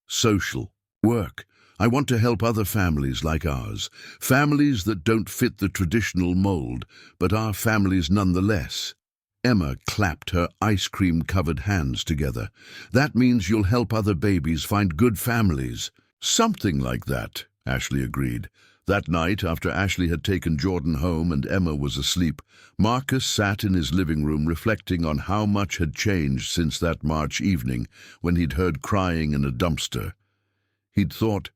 S1: "Social work. I want to help other families like ours, families that don't fit the traditional mold, but are families nonetheless." Emma clapped her ice-cream-covered hands together. "That means you'll help other babies find good families." "Something like that," Ashley agreed. That night, after Ashley had taken Jordan home and Emma was asleep, Marcus sat in his living room reflecting on how much had changed since that March evening when he'd heard crying in a dumpster. He'd thought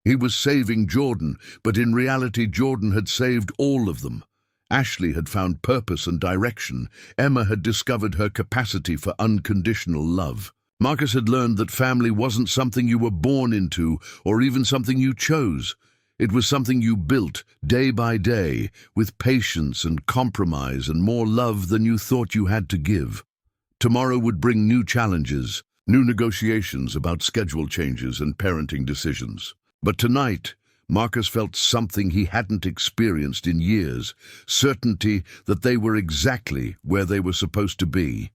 S1: he was saving Jordan, but in reality Jordan had saved all of them. Ashley had found purpose and direction. Emma had discovered her capacity for unconditional love. Marcus had learned that family wasn't something you were born into or even something you chose. It was something you built day by day with patience and compromise and more love than you thought you had to give. Tomorrow would bring new challenges, new negotiations about schedule changes and parenting decisions. But tonight, Marcus felt something he hadn't experienced in years, certainty that they were exactly where they were supposed to be.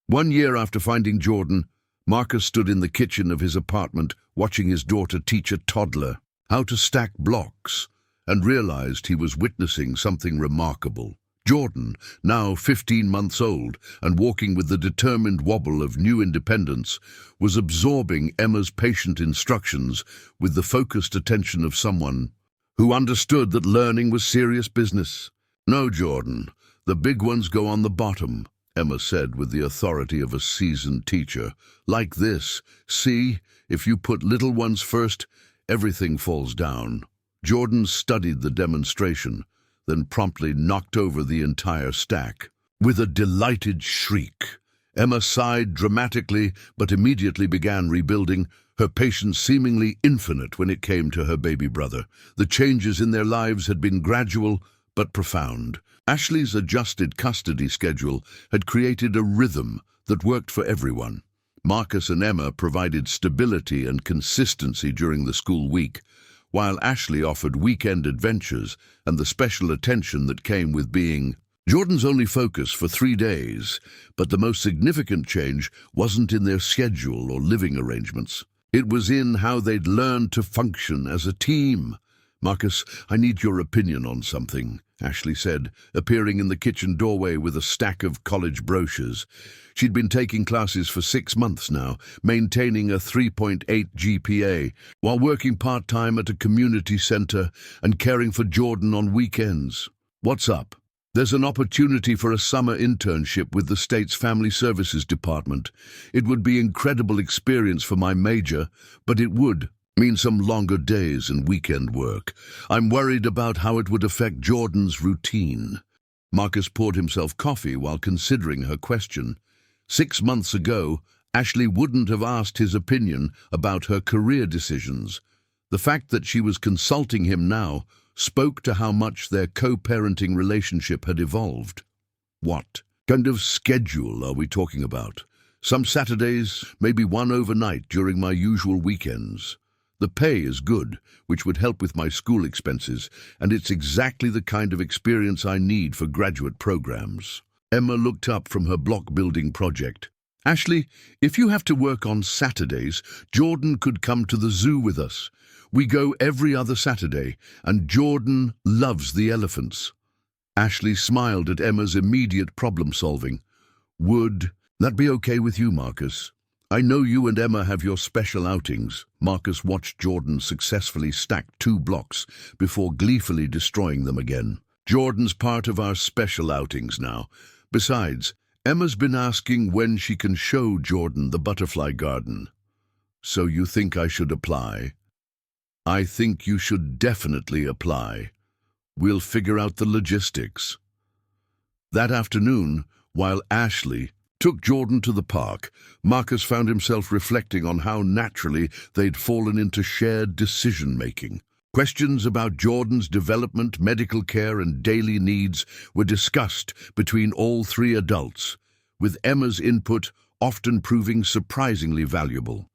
S1: 1 year after finding Jordan, Marcus stood in the kitchen of his apartment watching his daughter teach a toddler how to stack blocks and realized he was witnessing something remarkable. Jordan, now 15 months old and walking with the determined wobble of new independence, was absorbing Emma's patient instructions with the focused attention of someone who understood that learning was serious business. "No, Jordan, the big ones go on the bottom," Emma said with the authority of a seasoned teacher. "Like this, see, if you put little ones first, everything falls down." Jordan studied the demonstration, then promptly knocked over the entire stack. With a delighted shriek, Emma sighed dramatically but immediately began rebuilding, her patience seemingly infinite when it came to her baby brother. The changes in their lives had been gradual but profound. Ashley's adjusted custody schedule had created a rhythm that worked for everyone. Marcus and Emma provided stability and consistency during the school week, while Ashley offered weekend adventures and the special attention that came with being Jordan's only focus for 3 days. But the most significant change wasn't in their schedule or living arrangements. It was in how they'd learned to function as a team. "Marcus, I need your opinion on something," Ashley said, appearing in the kitchen doorway with a stack of college brochures. She'd been taking classes for 6 months now, maintaining a 3.8 GPA, while working part-time at a community center and caring for Jordan on weekends. "What's up?" "There's an opportunity for a summer internship with the state's Family Services Department. It would be an incredible experience for my major, but it would mean some longer days and weekend work. I'm worried about how it would affect Jordan's routine." Marcus poured himself coffee while considering her question. 6 months ago, Ashley wouldn't have asked his opinion about her career decisions. The fact that she was consulting him now spoke to how much their co-parenting relationship had evolved. What kind of schedule are we talking about? Some Saturdays, maybe one overnight during my usual weekends. The pay is good, which would help with my school expenses, and it's exactly the kind of experience I need for graduate programs. Emma looked up from her block-building project. Ashley, if you have to work on Saturdays, Jordan could come to the zoo with us. We go every other Saturday, and Jordan loves the elephants. Ashley smiled at Emma's immediate problem-solving. Would that be okay with you, Marcus? I know you and Emma have your special outings. Marcus watched Jordan successfully stack 2 blocks before gleefully destroying them again. Jordan's part of our special outings now. Besides, Emma's been asking when she can show Jordan the butterfly garden. So you think I should apply? I think you should definitely apply. We'll figure out the logistics. That afternoon, while Ashley took Jordan to the park, Marcus found himself reflecting on how naturally they'd fallen into shared decision-making. Questions about Jordan's development, medical care, and daily needs were discussed between all 3 adults, with Emma's input often proving surprisingly valuable.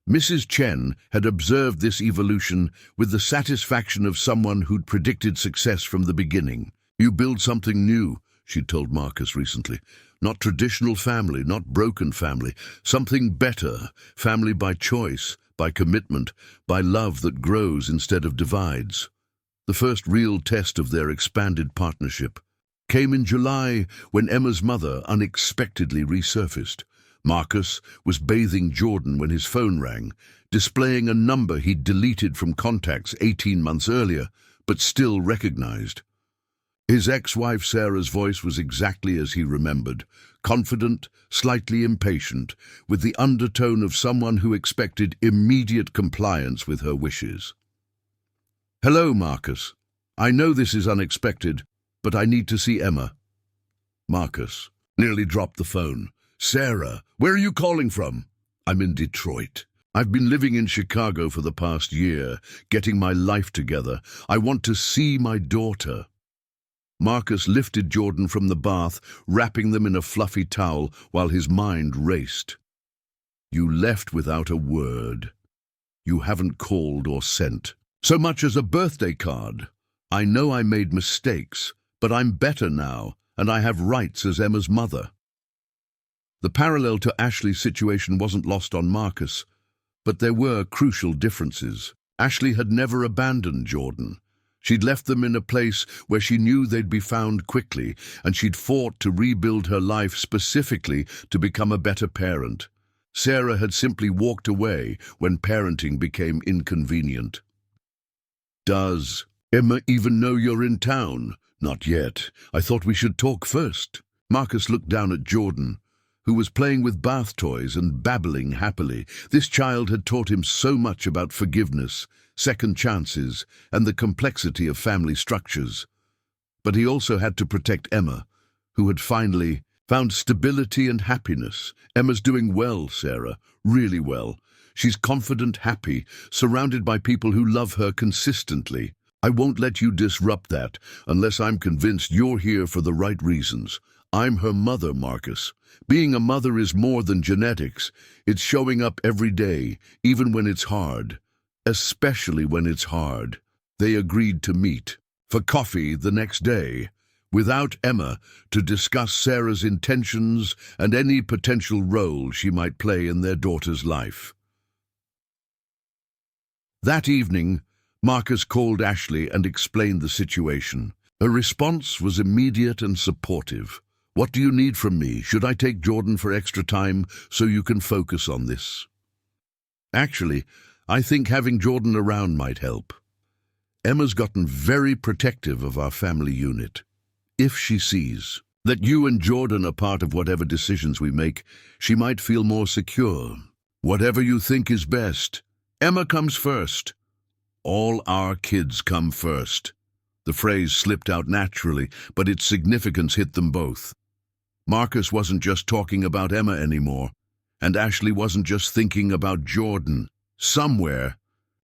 S1: Mrs. Chen had observed this evolution with the satisfaction of someone who'd predicted success from the beginning. You build something new, she'd told Marcus recently. Not traditional family, not broken family. Something better. Family by choice, by commitment, by love that grows instead of divides. The first real test of their expanded partnership came in July when Emma's mother unexpectedly resurfaced. Marcus was bathing Jordan when his phone rang, displaying a number he'd deleted from contacts 18 months earlier, but still recognized. His ex-wife Sarah's voice was exactly as he remembered, confident, slightly impatient, with the undertone of someone who expected immediate compliance with her wishes. Hello, Marcus. I know this is unexpected, but I need to see Emma. Marcus nearly dropped the phone. Sarah, where are you calling from? I'm in Detroit. I've been living in Chicago for the past year, getting my life together. I want to see my daughter. Marcus lifted Jordan from the bath, wrapping them in a fluffy towel while his mind raced. You left without a word. You haven't called or sent so much as a birthday card. I know I made mistakes, but I'm better now, and I have rights as Emma's mother. The parallel to Ashley's situation wasn't lost on Marcus, but there were crucial differences. Ashley had never abandoned Jordan. She'd left them in a place where she knew they'd be found quickly, and she'd fought to rebuild her life specifically to become a better parent. Sarah had simply walked away when parenting became inconvenient. Does Emma even know you're in town? Not yet. I thought we should talk first. Marcus looked down at Jordan, who was playing with bath toys and babbling happily. This child had taught him so much about forgiveness, second chances, and the complexity of family structures. But he also had to protect Emma, who had finally found stability and happiness. Emma's doing well, Sarah, really well. She's confident, happy, surrounded by people who love her consistently. I won't let you disrupt that unless I'm convinced you're here for the right reasons. I'm her mother, Marcus. Being a mother is more than genetics. It's showing up every day, even when it's hard. Especially when it's hard. They agreed to meet for coffee the next day, without Emma, to discuss Sarah's intentions and any potential role she might play in their daughter's life. That evening, Marcus called Ashley and explained the situation. Her response was immediate and supportive. What do you need from me? Should I take Jordan for extra time so you can focus on this? Actually, I think having Jordan around might help. Emma's gotten very protective of our family unit. If she sees that you and Jordan are part of whatever decisions we make, she might feel more secure. Whatever you think is best. Emma comes first. All our kids come first. The The phrase slipped out naturally, but its significance hit them both. Marcus wasn't just talking about Emma anymore, and Ashley wasn't just thinking about Jordan. Somewhere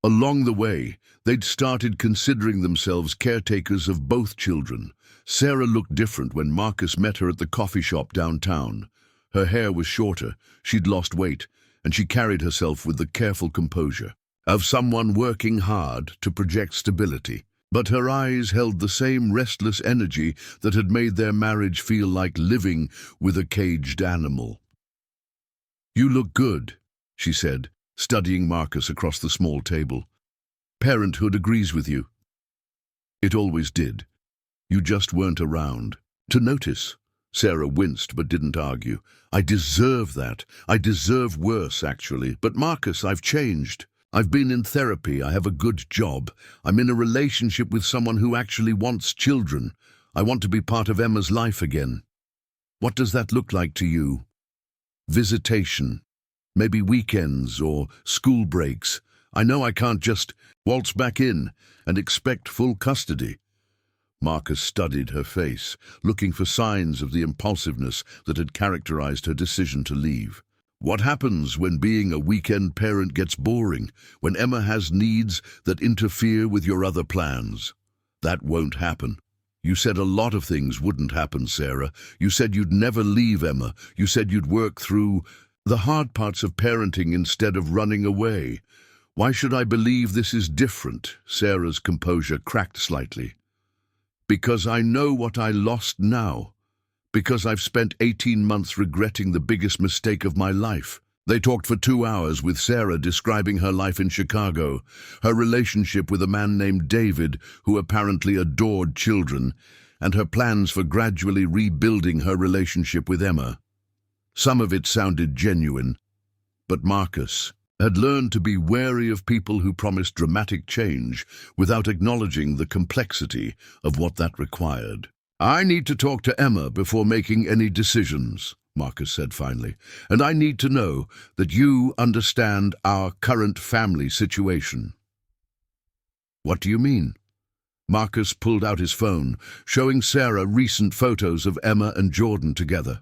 S1: along the way, they'd started considering themselves caretakers of both children. Sarah looked different when Marcus met her at the coffee shop downtown. Her hair was shorter, she'd lost weight, and she carried herself with the careful composure of someone working hard to project stability. But her eyes held the same restless energy that had made their marriage feel like living with a caged animal. "You look good," she said, studying Marcus across the small table. "Parenthood agrees with you." "It always did. You just weren't around to notice." Sarah winced but didn't argue. "I deserve that. I deserve worse, actually. But Marcus, I've changed. I've been in therapy, I have a good job. I'm in a relationship with someone who actually wants children. I want to be part of Emma's life again." "What does that look like to you?" "Visitation. Maybe weekends or school breaks. I know I can't just waltz back in and expect full custody." Marcus studied her face, looking for signs of the impulsiveness that had characterized her decision to leave. "What happens when being a weekend parent gets boring, when Emma has needs that interfere with your other plans?" "That won't happen." "You said a lot of things wouldn't happen, Sarah. You said you'd never leave Emma. You said you'd work through the hard parts of parenting instead of running away. Why should I believe this is different?" Sarah's composure cracked slightly. "Because I know what I lost now. Because I've spent 18 months regretting the biggest mistake of my life." They talked for 2 hours, with Sarah describing her life in Chicago, her relationship with a man named David, who apparently adored children, and her plans for gradually rebuilding her relationship with Emma. Some of it sounded genuine, but Marcus had learned to be wary of people who promised dramatic change without acknowledging the complexity of what that required. "I need to talk to Emma before making any decisions," Marcus said finally, "and I need to know that you understand our current family situation." "What do you mean?" Marcus pulled out his phone, showing Sarah recent photos of Emma and Jordan together.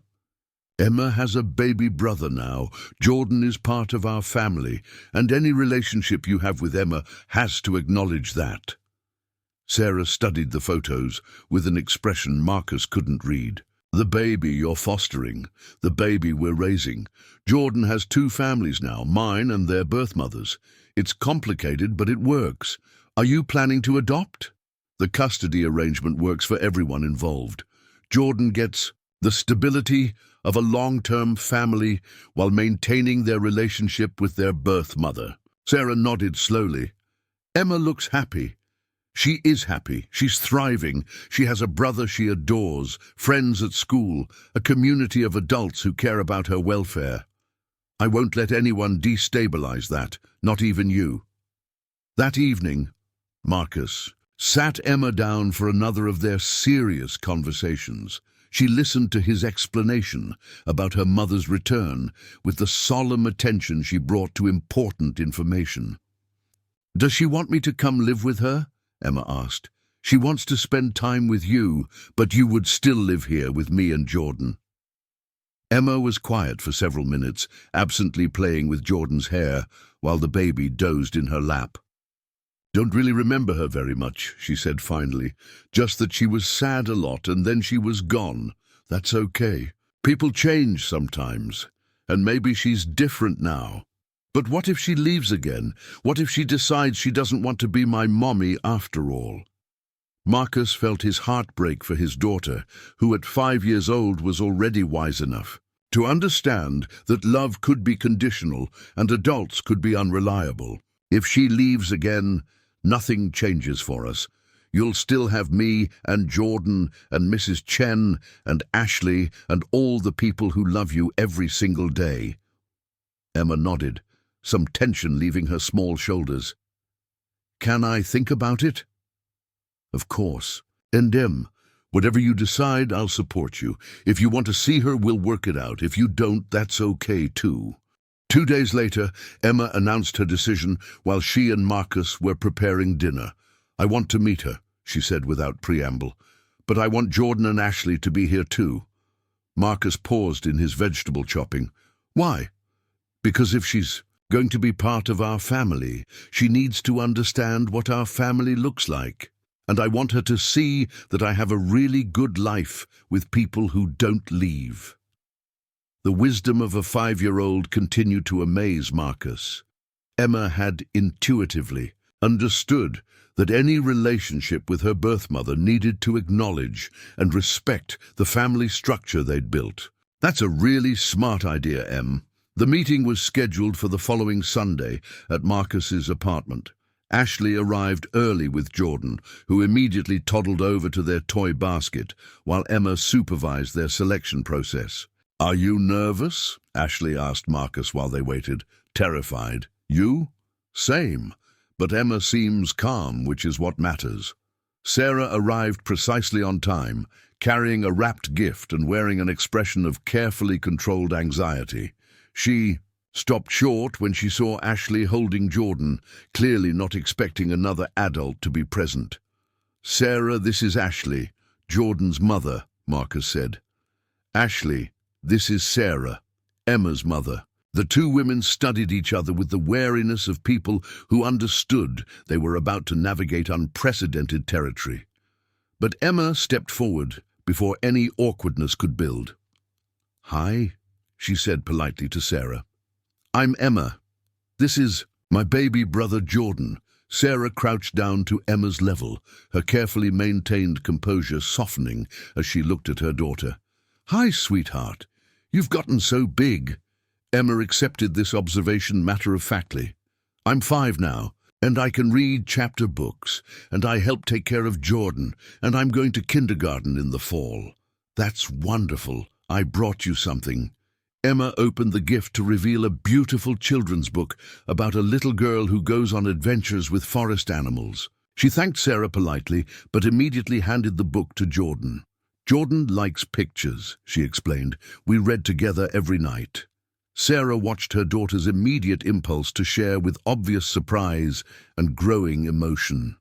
S1: "Emma has a baby brother now. Jordan is part of our family, and any relationship you have with Emma has to acknowledge that." Sarah studied the photos with an expression Marcus couldn't read. "The baby you're fostering, the baby we're raising. Jordan has 2 families now, mine and their birth mothers. It's complicated, but it works. Are you planning to adopt?" "The custody arrangement works for everyone involved. Jordan gets the stability of a long-term family while maintaining their relationship with their birth mother." Sarah nodded slowly. "Emma looks happy. She is happy. She's thriving. She has a brother she adores, friends at school, a community of adults who care about her welfare. I won't let anyone destabilize that, not even you." That evening, Marcus sat Emma down for another of their serious conversations. She listened to his explanation about her mother's return with the solemn attention she brought to important information. "Does she want me to come live with her?" Emma asked. "She wants to spend time with you, but you would still live here with me and Jordan." Emma was quiet for several minutes, absently playing with Jordan's hair while the baby dozed in her lap. "Don't really remember her very much," she said finally. "Just that she was sad a lot and then she was gone. That's okay. People change sometimes, and maybe she's different now. But what if she leaves again? What if she decides she doesn't want to be my mommy after all?" Marcus felt his heart break for his daughter, who at 5 years old was already wise enough to understand that love could be conditional and adults could be unreliable. "If she leaves again, nothing changes for us. You'll still have me and Jordan and Mrs. Chen and Ashley and all the people who love you every single day." Emma nodded, some tension leaving her small shoulders. "Can I think about it?" "Of course. And whatever you decide, I'll support you. If you want to see her, we'll work it out. If you don't, that's okay too." 2 days later, Emma announced her decision while she and Marcus were preparing dinner. "I want to meet her," she said without preamble. "But I want Jordan and Ashley to be here too." Marcus paused in his vegetable chopping. "Why?" "Because if she's going to be part of our family, she needs to understand what our family looks like. And I want her to see that I have a really good life with people who don't leave." The wisdom of a 5-year-old continued to amaze Marcus. Emma had intuitively understood that any relationship with her birth mother needed to acknowledge and respect the family structure they'd built. "That's a really smart idea, Em." The meeting was scheduled for the following Sunday at Marcus's apartment. Ashley arrived early with Jordan, who immediately toddled over to their toy basket, while Emma supervised their selection process. "Are you nervous?" Ashley asked Marcus while they waited. "Terrified. You?" "Same. But Emma seems calm, which is what matters." Sarah arrived precisely on time, carrying a wrapped gift and wearing an expression of carefully controlled anxiety. She stopped short when she saw Ashley holding Jordan, clearly not expecting another adult to be present. "Sarah, this is Ashley, Jordan's mother," Marcus said. "Ashley, this is Sarah, Emma's mother." The two women studied each other with the wariness of people who understood they were about to navigate unprecedented territory. But Emma stepped forward before any awkwardness could build. "Hi," she said politely to Sarah. "I'm Emma. This is my baby brother Jordan." Sarah crouched down to Emma's level, her carefully maintained composure softening as she looked at her daughter. "Hi, sweetheart. You've gotten so big." Emma accepted this observation matter-of-factly. "I'm 5 now, and I can read chapter books, and I help take care of Jordan, and I'm going to kindergarten in the fall." "That's wonderful. I brought you something." Emma opened the gift to reveal a beautiful children's book about a little girl who goes on adventures with forest animals. She thanked Sarah politely, but immediately handed the book to Jordan. "Jordan likes pictures," she explained. "We read together every night." Sarah watched her daughter's immediate impulse to share with obvious surprise and growing emotion.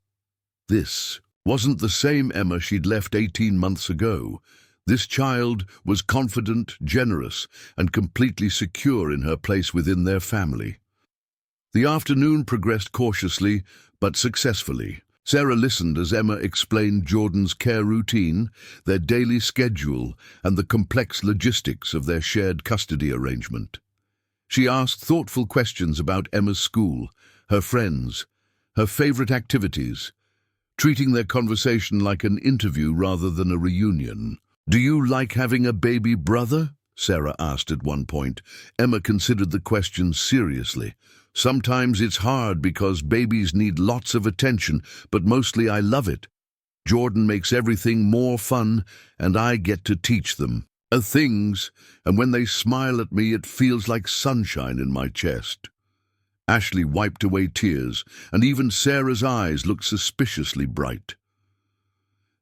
S1: This wasn't the same Emma she'd left 18 months ago. This child was confident, generous, and completely secure in her place within their family. The afternoon progressed cautiously, but successfully. Sarah listened as Emma explained Jordan's care routine, their daily schedule, and the complex logistics of their shared custody arrangement. She asked thoughtful questions about Emma's school, her friends, her favorite activities, treating their conversation like an interview rather than a reunion. "Do you like having a baby brother?" Sarah asked at one point. Emma considered the question seriously. "Sometimes it's hard because babies need lots of attention, but mostly I love it. Jordan makes everything more fun, and I get to teach them things, and when they smile at me, it feels like sunshine in my chest." Ashley wiped away tears, and even Sarah's eyes looked suspiciously bright.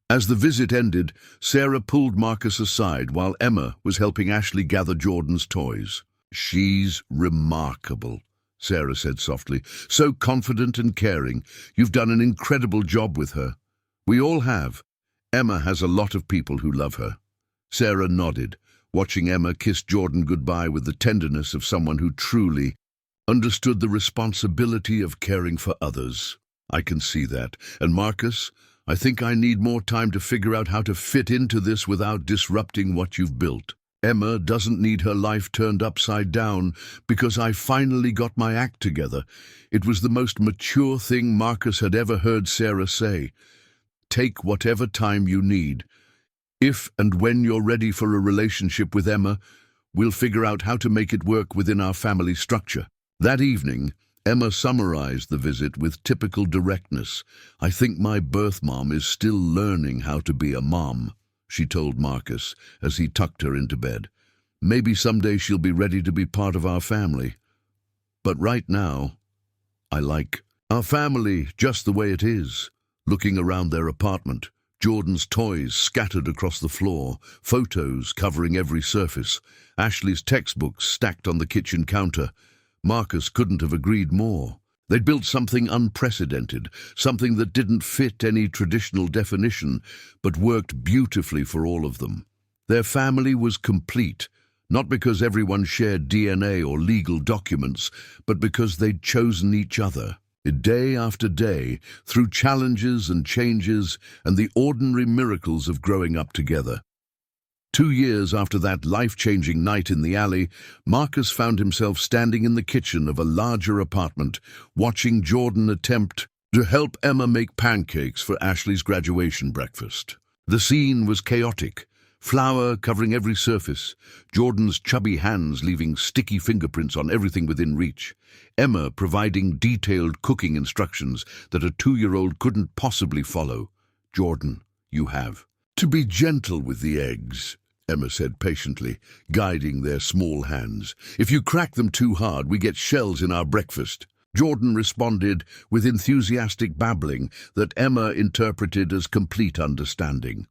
S1: As the visit ended, Sarah pulled Marcus aside while Emma was helping Ashley gather Jordan's toys. "She's remarkable," Sarah said softly. "So confident and caring. You've done an incredible job with her." "We all have. Emma has a lot of people who love her." Sarah nodded, watching Emma kiss Jordan goodbye with the tenderness of someone who truly understood the responsibility of caring for others. "I can see that. And Marcus, I think I need more time to figure out how to fit into this without disrupting what you've built. Emma doesn't need her life turned upside down because I finally got my act together." It was the most mature thing Marcus had ever heard Sarah say. "Take whatever time you need. If and when you're ready for a relationship with Emma, we'll figure out how to make it work within our family structure." That evening, Emma summarized the visit with typical directness. "I think my birth mom is still learning how to be a mom," she told Marcus as he tucked her into bed. "Maybe someday she'll be ready to be part of our family. But right now, I like our family just the way it is." Looking around their apartment, Jordan's toys scattered across the floor, photos covering every surface, Ashley's textbooks stacked on the kitchen counter. Marcus couldn't have agreed more. They'd built something unprecedented, something that didn't fit any traditional definition, but worked beautifully for all of them. Their family was complete, not because everyone shared DNA or legal documents, but because they'd chosen each other. Day after day, through challenges and changes and the ordinary miracles of growing up together. 2 years after that life-changing night in the alley, Marcus found himself standing in the kitchen of a larger apartment, watching Jordan attempt to help Emma make pancakes for Ashley's graduation breakfast. The scene was chaotic. Flour covering every surface, Jordan's chubby hands leaving sticky fingerprints on everything within reach, Emma providing detailed cooking instructions that a 2-year-old couldn't possibly follow. "Jordan, you have to be gentle with the eggs," Emma said patiently, guiding their small hands. "If you crack them too hard, we get shells in our breakfast." Jordan responded with enthusiastic babbling that Emma interpreted as complete understanding.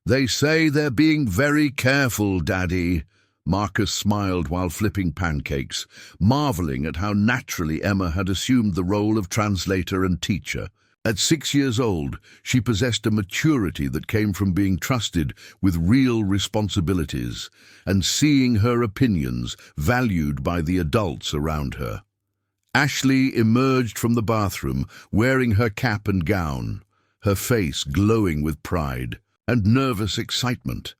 S1: "They say they're being very careful, Daddy." Marcus smiled while flipping pancakes, marveling at how naturally Emma had assumed the role of translator and teacher. At 6 years old, she possessed a maturity that came from being trusted with real responsibilities and seeing her opinions valued by the adults around her. Ashley emerged from the bathroom wearing her cap and gown, her face glowing with pride and nervous excitement.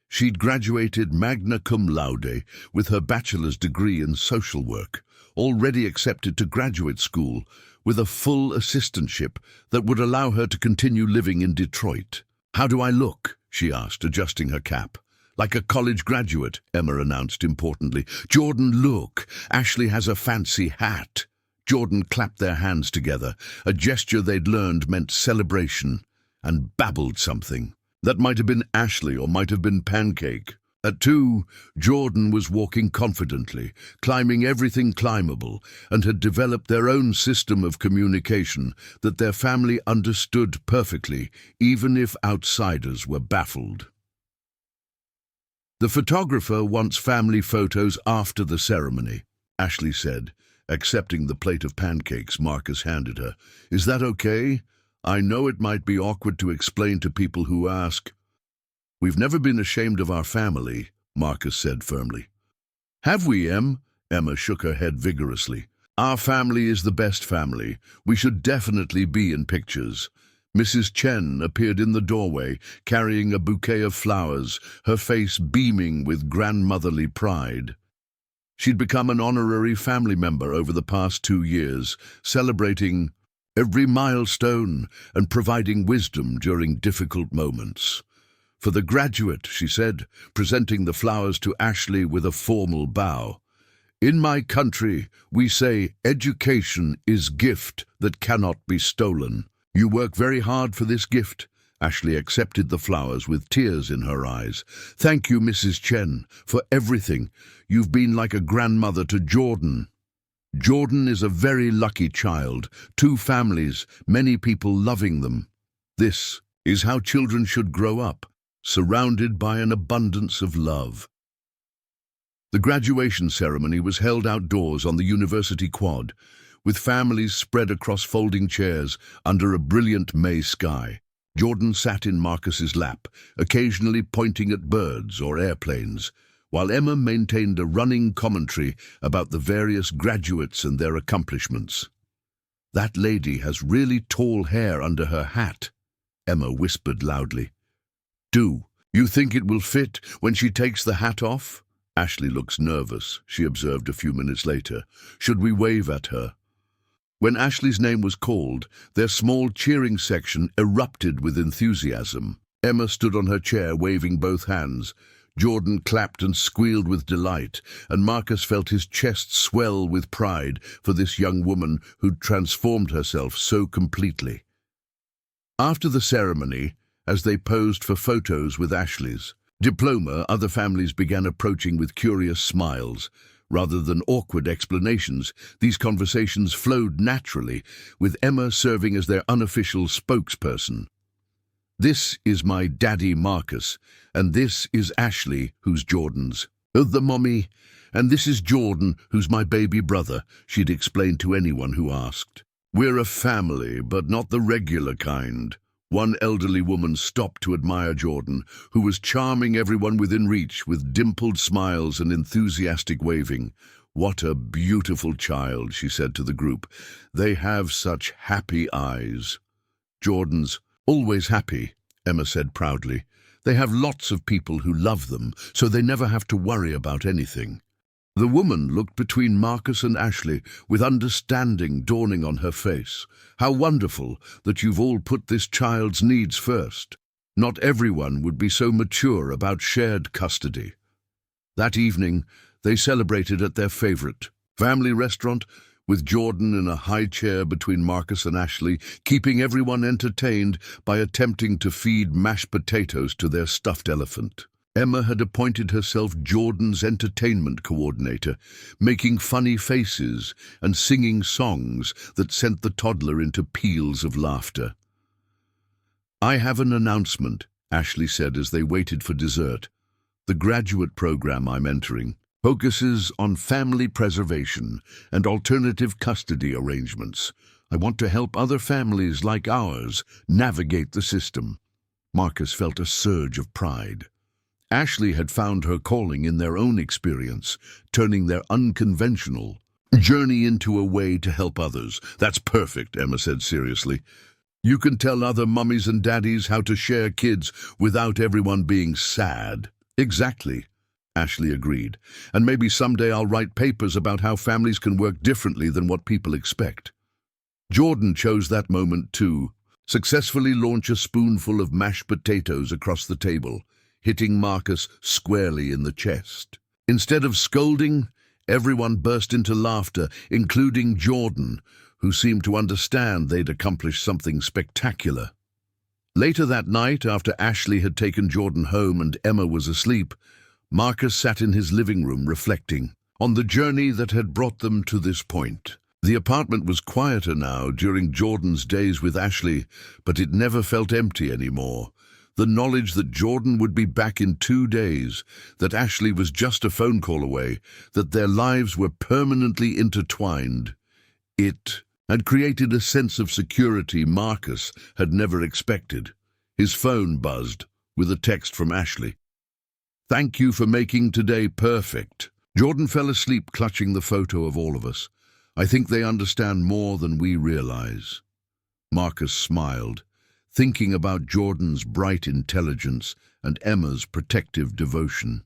S1: She'd graduated magna cum laude with her bachelor's degree in social work, already accepted to graduate school with a full assistantship that would allow her to continue living in Detroit. "How do I look?" she asked, adjusting her cap. "Like a college graduate," Emma announced importantly. "Jordan, look, Ashley has a fancy hat." Jordan clapped their hands together, a gesture they'd learned meant celebration, and babbled something. That might have been Ashley or might have been Pancake. At 2, Jordan was walking confidently, climbing everything climbable, and had developed their own system of communication that their family understood perfectly, even if outsiders were baffled. "The photographer wants family photos after the ceremony," Ashley said, accepting the plate of pancakes Marcus handed her. "Is that okay? I know it might be awkward to explain to people who ask." "We've never been ashamed of our family," Marcus said firmly. "Have we, Em?" Emma shook her head vigorously. "Our family is the best family. We should definitely be in pictures." Mrs. Chen appeared in the doorway, carrying a bouquet of flowers, her face beaming with grandmotherly pride. She'd become an honorary family member over the past 2 years, celebrating every milestone and providing wisdom during difficult moments. "For the graduate," she said, presenting the flowers to Ashley with a formal bow. "In my country, we say education is gift that cannot be stolen. You work very hard for this gift." Ashley accepted the flowers with tears in her eyes. "Thank you, Mrs. Chen, for everything. You've been like a grandmother to Jordan. Jordan is a very lucky child, 2 families, many people loving them. This is how children should grow up, surrounded by an abundance of love." The graduation ceremony was held outdoors on the university quad, with families spread across folding chairs under a brilliant May sky. Jordan sat in Marcus's lap, occasionally pointing at birds or airplanes, while Emma maintained a running commentary about the various graduates and their accomplishments. "That lady has really tall hair under her hat," Emma whispered loudly. "Do you think it will fit when she takes the hat off?" "Ashley looks nervous," she observed a few minutes later. "Should we wave at her?" When Ashley's name was called, their small cheering section erupted with enthusiasm. Emma stood on her chair waving both hands. Jordan clapped and squealed with delight, and Marcus felt his chest swell with pride for this young woman who'd transformed herself so completely. After the ceremony, as they posed for photos with Ashley's diploma, other families began approaching with curious smiles. Rather than awkward explanations, these conversations flowed naturally, with Emma serving as their unofficial spokesperson. "This is my daddy Marcus, and this is Ashley, who's Jordan's." The mommy, and this is Jordan, who's my baby brother," she'd explain to anyone who asked. "We're a family, but not the regular kind." One elderly woman stopped to admire Jordan, who was charming everyone within reach with dimpled smiles and enthusiastic waving. "What a beautiful child," she said to the group. "They have such happy eyes." "Jordan's always happy," Emma said proudly. "They have lots of people who love them, so they never have to worry about anything." The woman looked between Marcus and Ashley with understanding dawning on her face. "How wonderful that you've all put this child's needs first. Not everyone would be so mature about shared custody." That evening, they celebrated at their favorite family restaurant, with Jordan in a high chair between Marcus and Ashley, keeping everyone entertained by attempting to feed mashed potatoes to their stuffed elephant. Emma had appointed herself Jordan's entertainment coordinator, making funny faces and singing songs that sent the toddler into peals of laughter. "I have an announcement," Ashley said as they waited for dessert. "The graduate program I'm entering focuses on family preservation and alternative custody arrangements. I want to help other families like ours navigate the system." Marcus felt a surge of pride. Ashley had found her calling in their own experience, turning their unconventional journey into a way to help others. "That's perfect," Emma said seriously. "You can tell other mummies and daddies how to share kids without everyone being sad." "Exactly," Ashley agreed. "And maybe someday I'll write papers about how families can work differently than what people expect." Jordan chose that moment to successfully launch a spoonful of mashed potatoes across the table, hitting Marcus squarely in the chest. Instead of scolding, everyone burst into laughter, including Jordan, who seemed to understand they'd accomplished something spectacular. Later that night, after Ashley had taken Jordan home and Emma was asleep, Marcus sat in his living room reflecting on the journey that had brought them to this point. The apartment was quieter now during Jordan's days with Ashley, but it never felt empty anymore. The knowledge that Jordan would be back in 2 days, that Ashley was just a phone call away, that their lives were permanently intertwined, it had created a sense of security Marcus had never expected. His phone buzzed with a text from Ashley. "Thank you for making today perfect." Jordan fell asleep clutching the photo of all of us. "I think they understand more than we realize." Marcus smiled, thinking about Jordan's bright intelligence and Emma's protective devotion.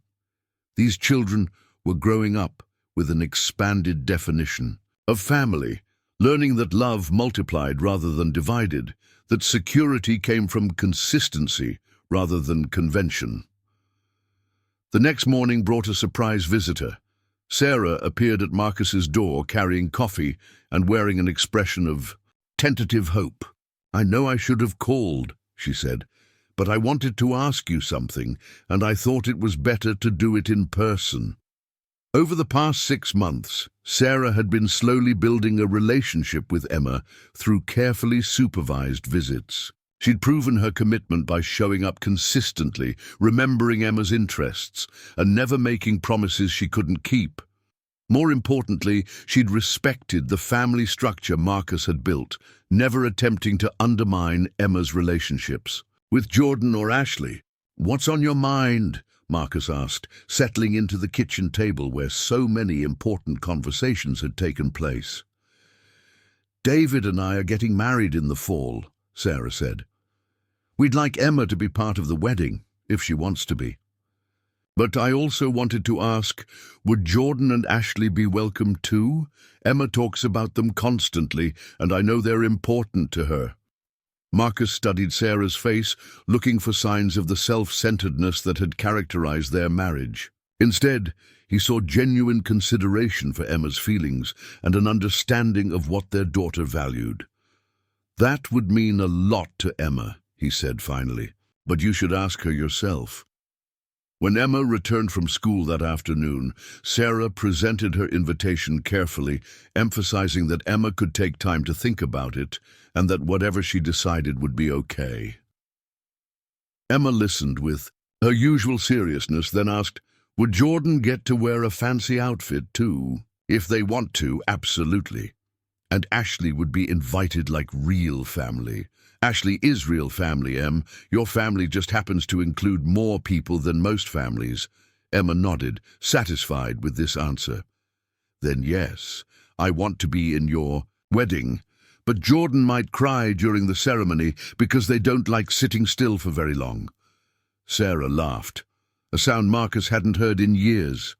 S1: These children were growing up with an expanded definition of family, learning that love multiplied rather than divided, that security came from consistency rather than convention. The next morning brought a surprise visitor. Sarah appeared at Marcus's door carrying coffee and wearing an expression of tentative hope. "I know I should have called," she said, "but I wanted to ask you something, and I thought it was better to do it in person." Over the past 6 months, Sarah had been slowly building a relationship with Emma through carefully supervised visits. She'd proven her commitment by showing up consistently, remembering Emma's interests, and never making promises she couldn't keep. More importantly, she'd respected the family structure Marcus had built, never attempting to undermine Emma's relationships. With Jordan or Ashley, "What's on your mind?" Marcus asked, settling into the kitchen table where so many important conversations had taken place. "David and I are getting married in the fall," Sarah said. "We'd like Emma to be part of the wedding, if she wants to be. But I also wanted to ask, would Jordan and Ashley be welcome too? Emma talks about them constantly, and I know they're important to her." Marcus studied Sarah's face, looking for signs of the self-centeredness that had characterized their marriage. Instead, he saw genuine consideration for Emma's feelings and an understanding of what their daughter valued. "That would mean a lot to Emma," he said finally, "but you should ask her yourself." When Emma returned from school that afternoon, Sarah presented her invitation carefully, emphasizing that Emma could take time to think about it and that whatever she decided would be okay. Emma listened with her usual seriousness, then asked, Would Jordan get to wear a fancy outfit too? If they want to, absolutely. And Ashley would be invited like real family. Ashley is real family, Em. Your family just happens to include more people than most families. Emma nodded, satisfied with this answer. Then yes, I want to be in your wedding. But Jordan might cry during the ceremony because they don't like sitting still for very long. Sarah laughed, a sound Marcus hadn't heard in years.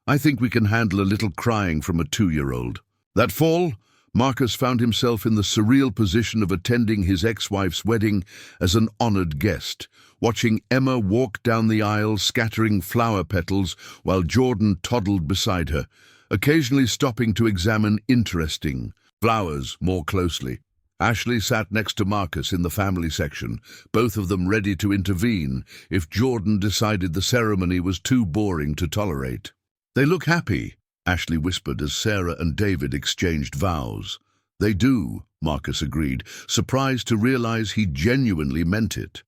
S1: I think we can handle a little crying from a 2-year-old. That fall, Marcus found himself in the surreal position of attending his ex-wife's wedding as an honored guest, watching Emma walk down the aisle scattering flower petals while Jordan toddled beside her, occasionally stopping to examine interesting flowers more closely. Ashley sat next to Marcus in the family section, both of them ready to intervene if Jordan decided the ceremony was too boring to tolerate. "They look happy," Ashley whispered as Sarah and David exchanged vows. "They do," Marcus agreed, surprised to realize he genuinely meant it.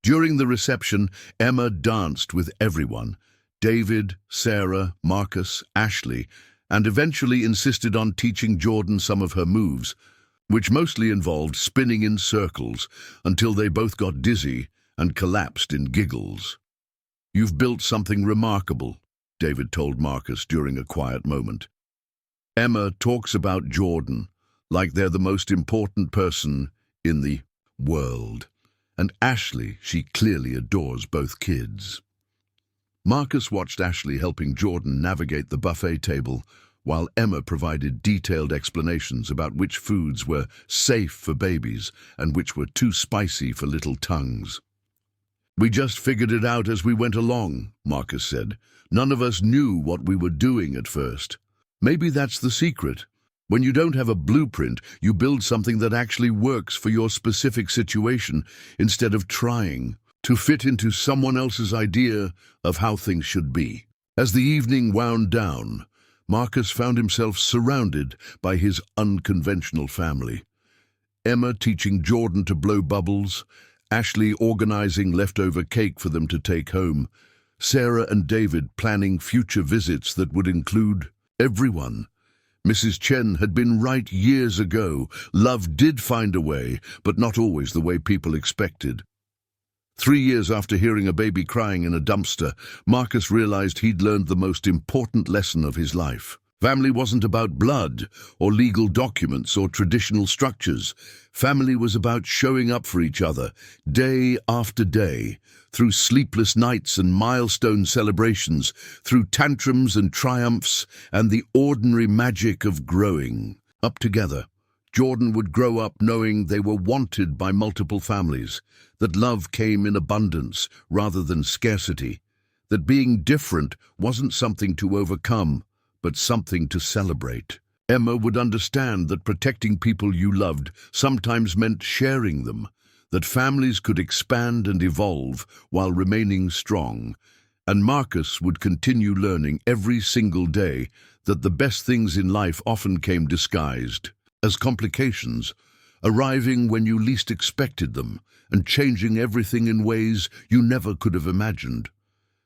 S1: During the reception, Emma danced with everyone, David, Sarah, Marcus, Ashley, and eventually insisted on teaching Jordan some of her moves, which mostly involved spinning in circles until they both got dizzy and collapsed in giggles. "You've built something remarkable," David told Marcus during a quiet moment. "Emma talks about Jordan like they're the most important person in the world, and Ashley, she clearly adores both kids." Marcus watched Ashley helping Jordan navigate the buffet table, while Emma provided detailed explanations about which foods were safe for babies and which were too spicy for little tongues. "We just figured it out as we went along," Marcus said. "None of us knew what we were doing at first. Maybe that's the secret. When you don't have a blueprint, you build something that actually works for your specific situation instead of trying to fit into someone else's idea of how things should be." As the evening wound down, Marcus found himself surrounded by his unconventional family. Emma teaching Jordan to blow bubbles, Ashley organizing leftover cake for them to take home, Sarah and David planning future visits that would include everyone. Mrs. Chen had been right years ago. Love did find a way, but not always the way people expected. 3 years after hearing a baby crying in a dumpster, Marcus realized he'd learned the most important lesson of his life. Family wasn't about blood, or legal documents, or traditional structures. Family was about showing up for each other, day after day, through sleepless nights and milestone celebrations, through tantrums and triumphs, and the ordinary magic of growing up together. Jordan would grow up knowing they were wanted by multiple families, that love came in abundance rather than scarcity, that being different wasn't something to overcome, but something to celebrate. Emma would understand that protecting people you loved sometimes meant sharing them, that families could expand and evolve while remaining strong, and Marcus would continue learning every single day that the best things in life often came disguised as complications, arriving when you least expected them and changing everything in ways you never could have imagined.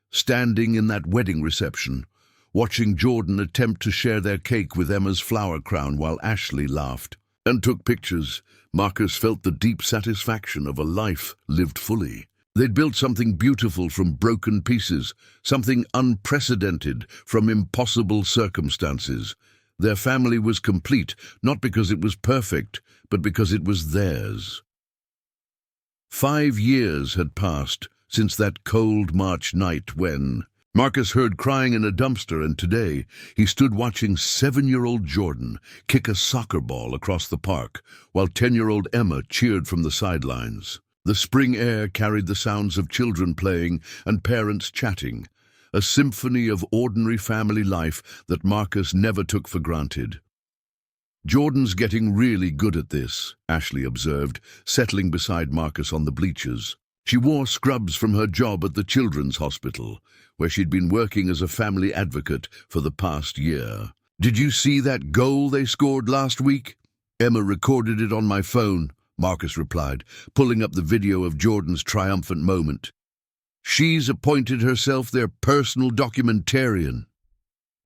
S1: Standing in that wedding reception, watching Jordan attempt to share their cake with Emma's flower crown while Ashley laughed and took pictures, Marcus felt the deep satisfaction of a life lived fully. They'd built something beautiful from broken pieces, something unprecedented from impossible circumstances. Their family was complete, not because it was perfect, but because it was theirs. 5 years had passed since that cold March night when Marcus heard crying in a dumpster, and today he stood watching 7-year-old Jordan kick a soccer ball across the park, while 10-year-old Emma cheered from the sidelines. The spring air carried the sounds of children playing and parents chatting, a symphony of ordinary family life that Marcus never took for granted. "Jordan's getting really good at this," Ashley observed, settling beside Marcus on the bleachers. She wore scrubs from her job at the children's hospital, where she'd been working as a family advocate for the past year. "Did you see that goal they scored last week?" "Emma recorded it on my phone," Marcus replied, pulling up the video of Jordan's triumphant moment. She's appointed herself their personal documentarian.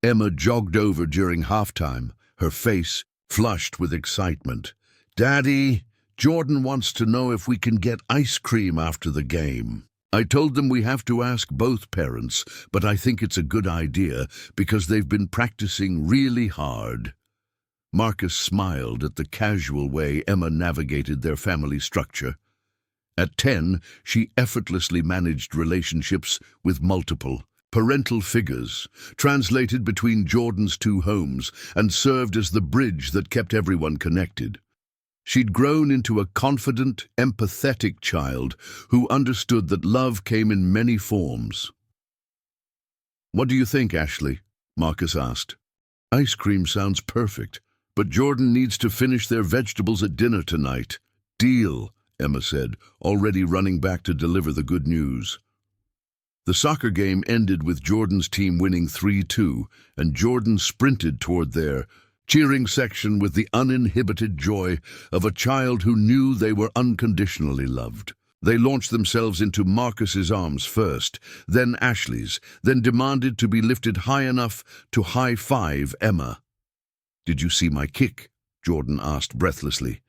S1: Emma jogged over during halftime, her face flushed with excitement. "Daddy, Jordan wants to know if we can get ice cream after the game. I told them we have to ask both parents, but I think it's a good idea because they've been practicing really hard." Marcus smiled at the casual way Emma navigated their family structure. At 10, she effortlessly managed relationships with multiple parental figures, translated between Jordan's two homes, and served as the bridge that kept everyone connected. She'd grown into a confident, empathetic child who understood that love came in many forms. "What do you think, Ashley?" Marcus asked. "Ice cream sounds perfect, but Jordan needs to finish their vegetables at dinner tonight." "Deal," Emma said, already running back to deliver the good news. The soccer game ended with Jordan's team winning 3-2, and Jordan sprinted toward their cheering section with the uninhibited joy of a child who knew they were unconditionally loved. They launched themselves into Marcus's arms first, then Ashley's, then demanded to be lifted high enough to high-five Emma. "Did you see my kick?" Jordan asked breathlessly.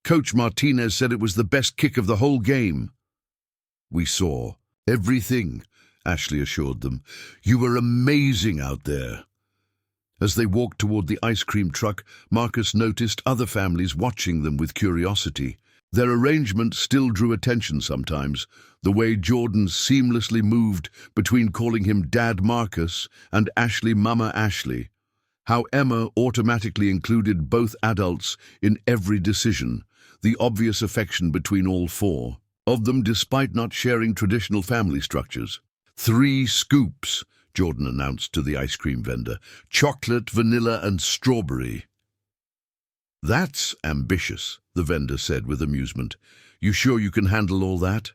S1: "Coach Martinez said it was the best kick of the whole game." "We saw everything," Ashley assured them. "You were amazing out there." As they walked toward the ice cream truck, Marcus noticed other families watching them with curiosity. Their arrangement still drew attention sometimes, the way Jordan seamlessly moved between calling him Dad Marcus and Ashley Mama Ashley. How Emma automatically included both adults in every decision, the obvious affection between all four of them despite not sharing traditional family structures. 3 scoops, Jordan announced to the ice cream vendor. "Chocolate, vanilla, and strawberry." "That's ambitious," the vendor said with amusement. "You sure you can handle all that?"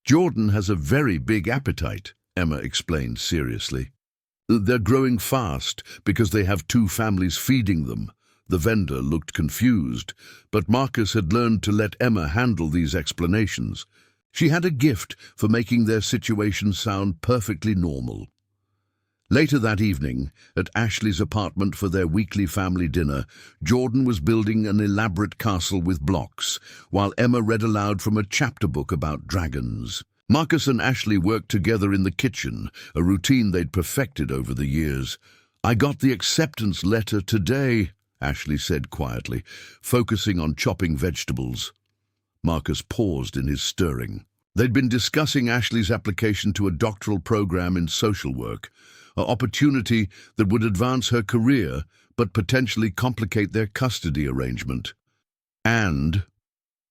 S1: "Jordan has a very big appetite," Emma explained seriously. "They're growing fast because they have 2 families feeding them." The vendor looked confused, but Marcus had learned to let Emma handle these explanations. She had a gift for making their situation sound perfectly normal. Later that evening, at Ashley's apartment for their weekly family dinner, Jordan was building an elaborate castle with blocks, while Emma read aloud from a chapter book about dragons. Marcus and Ashley worked together in the kitchen, a routine they'd perfected over the years. "I got the acceptance letter today," Ashley said quietly, focusing on chopping vegetables. Marcus paused in his stirring. They'd been discussing Ashley's application to a doctoral program in social work, an opportunity that would advance her career but potentially complicate their custody arrangement. "And,"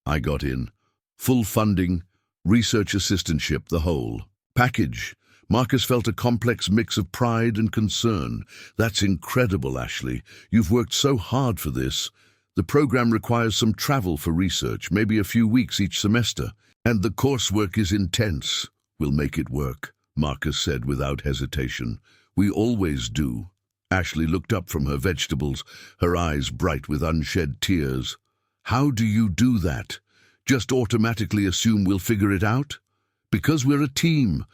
S1: I got in, "full funding, research assistantship, the whole package." Marcus felt a complex mix of pride and concern. "That's incredible, Ashley. You've worked so hard for this. The program requires some travel for research, maybe a few weeks each semester. And the coursework is intense." "We'll make it work," Marcus said without hesitation. "We always do." Ashley looked up from her vegetables, her eyes bright with unshed tears. "How do you do that? Just automatically assume we'll figure it out?" "Because we're a team.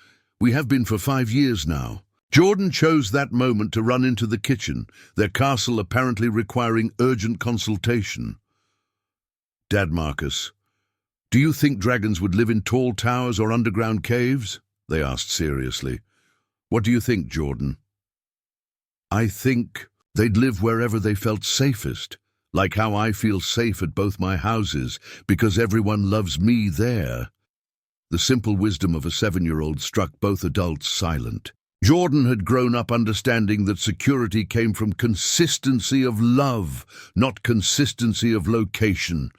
S1: We have been for 5 years now." Jordan chose that moment to run into the kitchen, their castle apparently requiring urgent consultation. "Dad Marcus, do you think dragons would live in tall towers or underground caves?" they asked seriously. "What do you think, Jordan?" "I think they'd live wherever they felt safest, like how I feel safe at both my houses, because everyone loves me there." The simple wisdom of a 7-year-old struck both adults silent. Jordan had grown up understanding that security came from consistency of love, not consistency of location.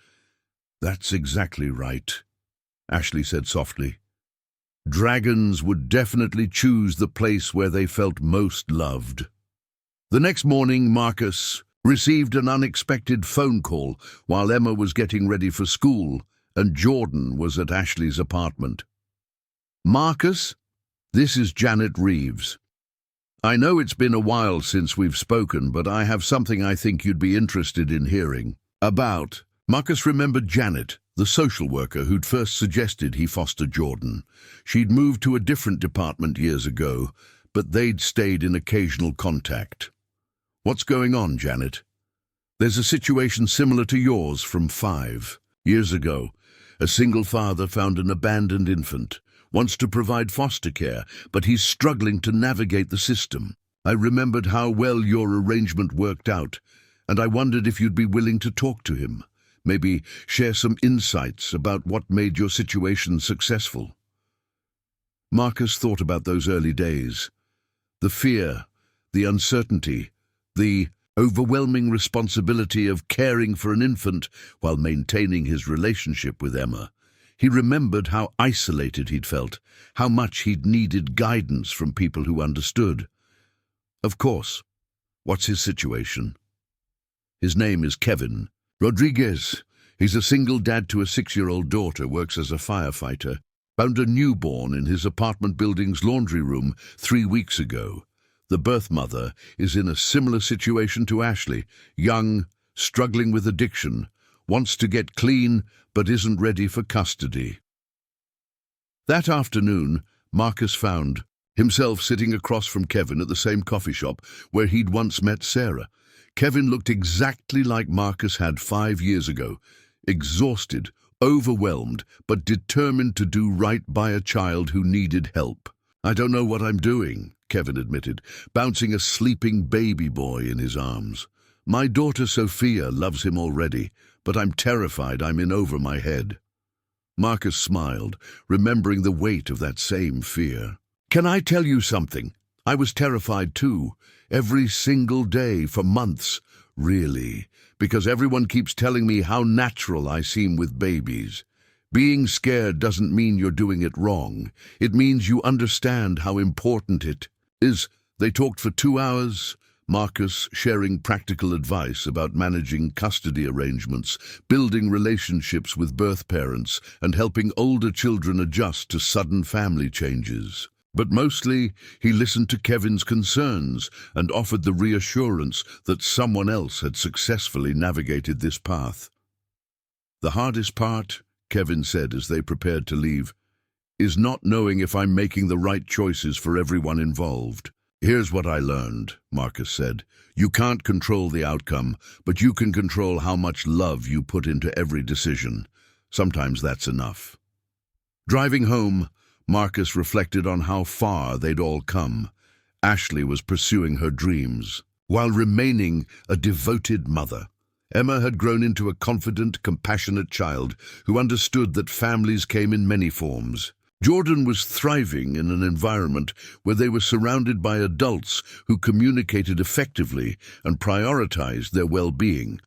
S1: "That's exactly right," Ashley said softly. "Dragons would definitely choose the place where they felt most loved." The next morning, Marcus received an unexpected phone call while Emma was getting ready for school, and Jordan was at Ashley's apartment. "Marcus, this is Janet Reeves. I know it's been a while since we've spoken, but I have something I think you'd be interested in hearing." "About?" Marcus remembered Janet, the social worker who'd first suggested he foster Jordan. She'd moved to a different department years ago, but they'd stayed in occasional contact. "What's going on, Janet?" "There's a situation similar to yours from 5 years ago. A single father found an abandoned infant, wants to provide foster care, but he's struggling to navigate the system. I remembered how well your arrangement worked out, and I wondered if you'd be willing to talk to him. Maybe share some insights about what made your situation successful." Marcus thought about those early days. The fear, the uncertainty, the overwhelming responsibility of caring for an infant while maintaining his relationship with Emma. He remembered how isolated he'd felt, how much he'd needed guidance from people who understood. Of course. What's his situation? His name is Kevin Rodriguez. He's a single dad to a 6-year-old daughter, works as a firefighter. Found a newborn in his apartment building's laundry room 3 weeks ago. The birth mother is in a similar situation to Ashley, young, struggling with addiction, wants to get clean but isn't ready for custody. That afternoon, Marcus found himself sitting across from Kevin at the same coffee shop where he'd once met Sarah. Kevin looked exactly like Marcus had 5 years ago, exhausted, overwhelmed, but determined to do right by a child who needed help. "I don't know what I'm doing," Kevin admitted, bouncing a sleeping baby boy in his arms. "My daughter Sophia loves him already, but I'm terrified I'm in over my head." Marcus smiled, remembering the weight of that same fear. "Can I tell you something? I was terrified too, every single day for months, really, because everyone keeps telling me how natural I seem with babies. Being scared doesn't mean you're doing it wrong. It means you understand how important it is." They talked for 2 hours, Marcus sharing practical advice about managing custody arrangements, building relationships with birth parents, and helping older children adjust to sudden family changes. But mostly, he listened to Kevin's concerns and offered the reassurance that someone else had successfully navigated this path. "The hardest part," Kevin said as they prepared to leave, "is not knowing if I'm making the right choices for everyone involved." "Here's what I learned," Marcus said. "You can't control the outcome, but you can control how much love you put into every decision. Sometimes that's enough." Driving home, Marcus reflected on how far they'd all come. Ashley was pursuing her dreams, while remaining a devoted mother. Emma had grown into a confident, compassionate child who understood that families came in many forms. Jordan was thriving in an environment where they were surrounded by adults who communicated effectively and prioritized their well-being.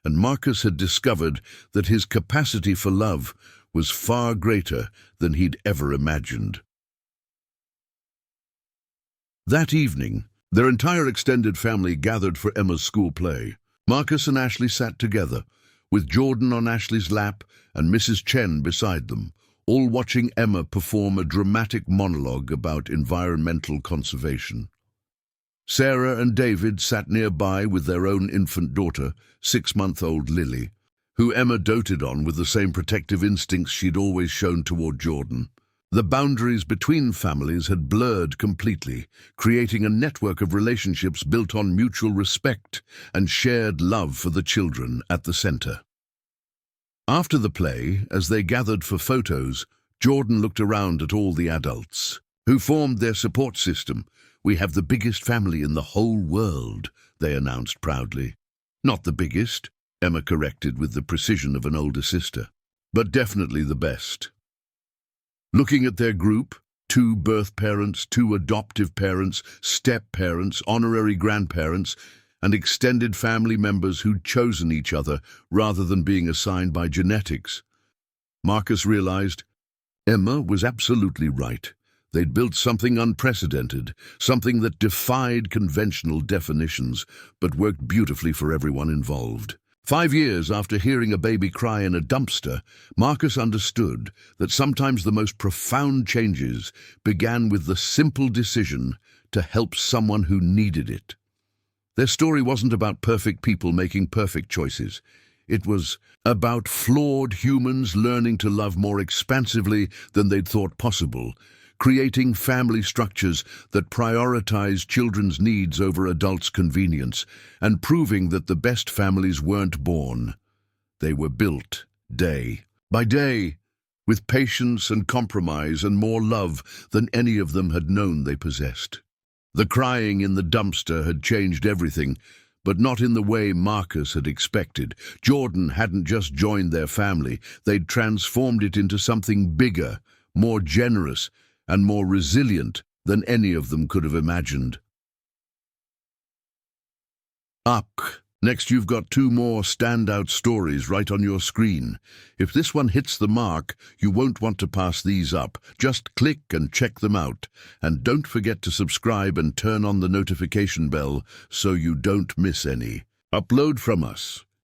S1: And Marcus had discovered that his capacity for love was far greater than he'd ever imagined. That evening, their entire extended family gathered for Emma's school play. Marcus and Ashley sat together, with Jordan on Ashley's lap and Mrs. Chen beside them, all watching Emma perform a dramatic monologue about environmental conservation. Sarah and David sat nearby with their own infant daughter, 6-month-old Lily, who Emma doted on with the same protective instincts she'd always shown toward Jordan. The boundaries between families had blurred completely, creating a network of relationships built on mutual respect and shared love for the children at the center. After the play, as they gathered for photos, Jordan looked around at all the adults, who formed their support system. "We have the biggest family in the whole world," they announced proudly. "Not the biggest," Emma corrected with the precision of an older sister, "but definitely the best." Looking at their group, 2 birth parents, 2 adoptive parents, step-parents, honorary grandparents, and extended family members who'd chosen each other rather than being assigned by genetics, Marcus realized Emma was absolutely right. They'd built something unprecedented, something that defied conventional definitions, but worked beautifully for everyone involved. 5 years after hearing a baby cry in a dumpster, Marcus understood that sometimes the most profound changes began with the simple decision to help someone who needed it. Their story wasn't about perfect people making perfect choices. It was about flawed humans learning to love more expansively than they'd thought possible, creating family structures that prioritize children's needs over adults' convenience, and proving that the best families weren't born. They were built day by day, with patience and compromise and more love than any of them had known they possessed. The crying in the dumpster had changed everything, but not in the way Marcus had expected. Jordan hadn't just joined their family, they'd transformed it into something bigger, more generous, and more resilient than any of them could have imagined. Up. Next, you've got two more standout stories right on your screen. If this one hits the mark, you won't want to pass these up. Just click and check them out. And don't forget to subscribe and turn on the notification bell so you don't miss any. Upload from us.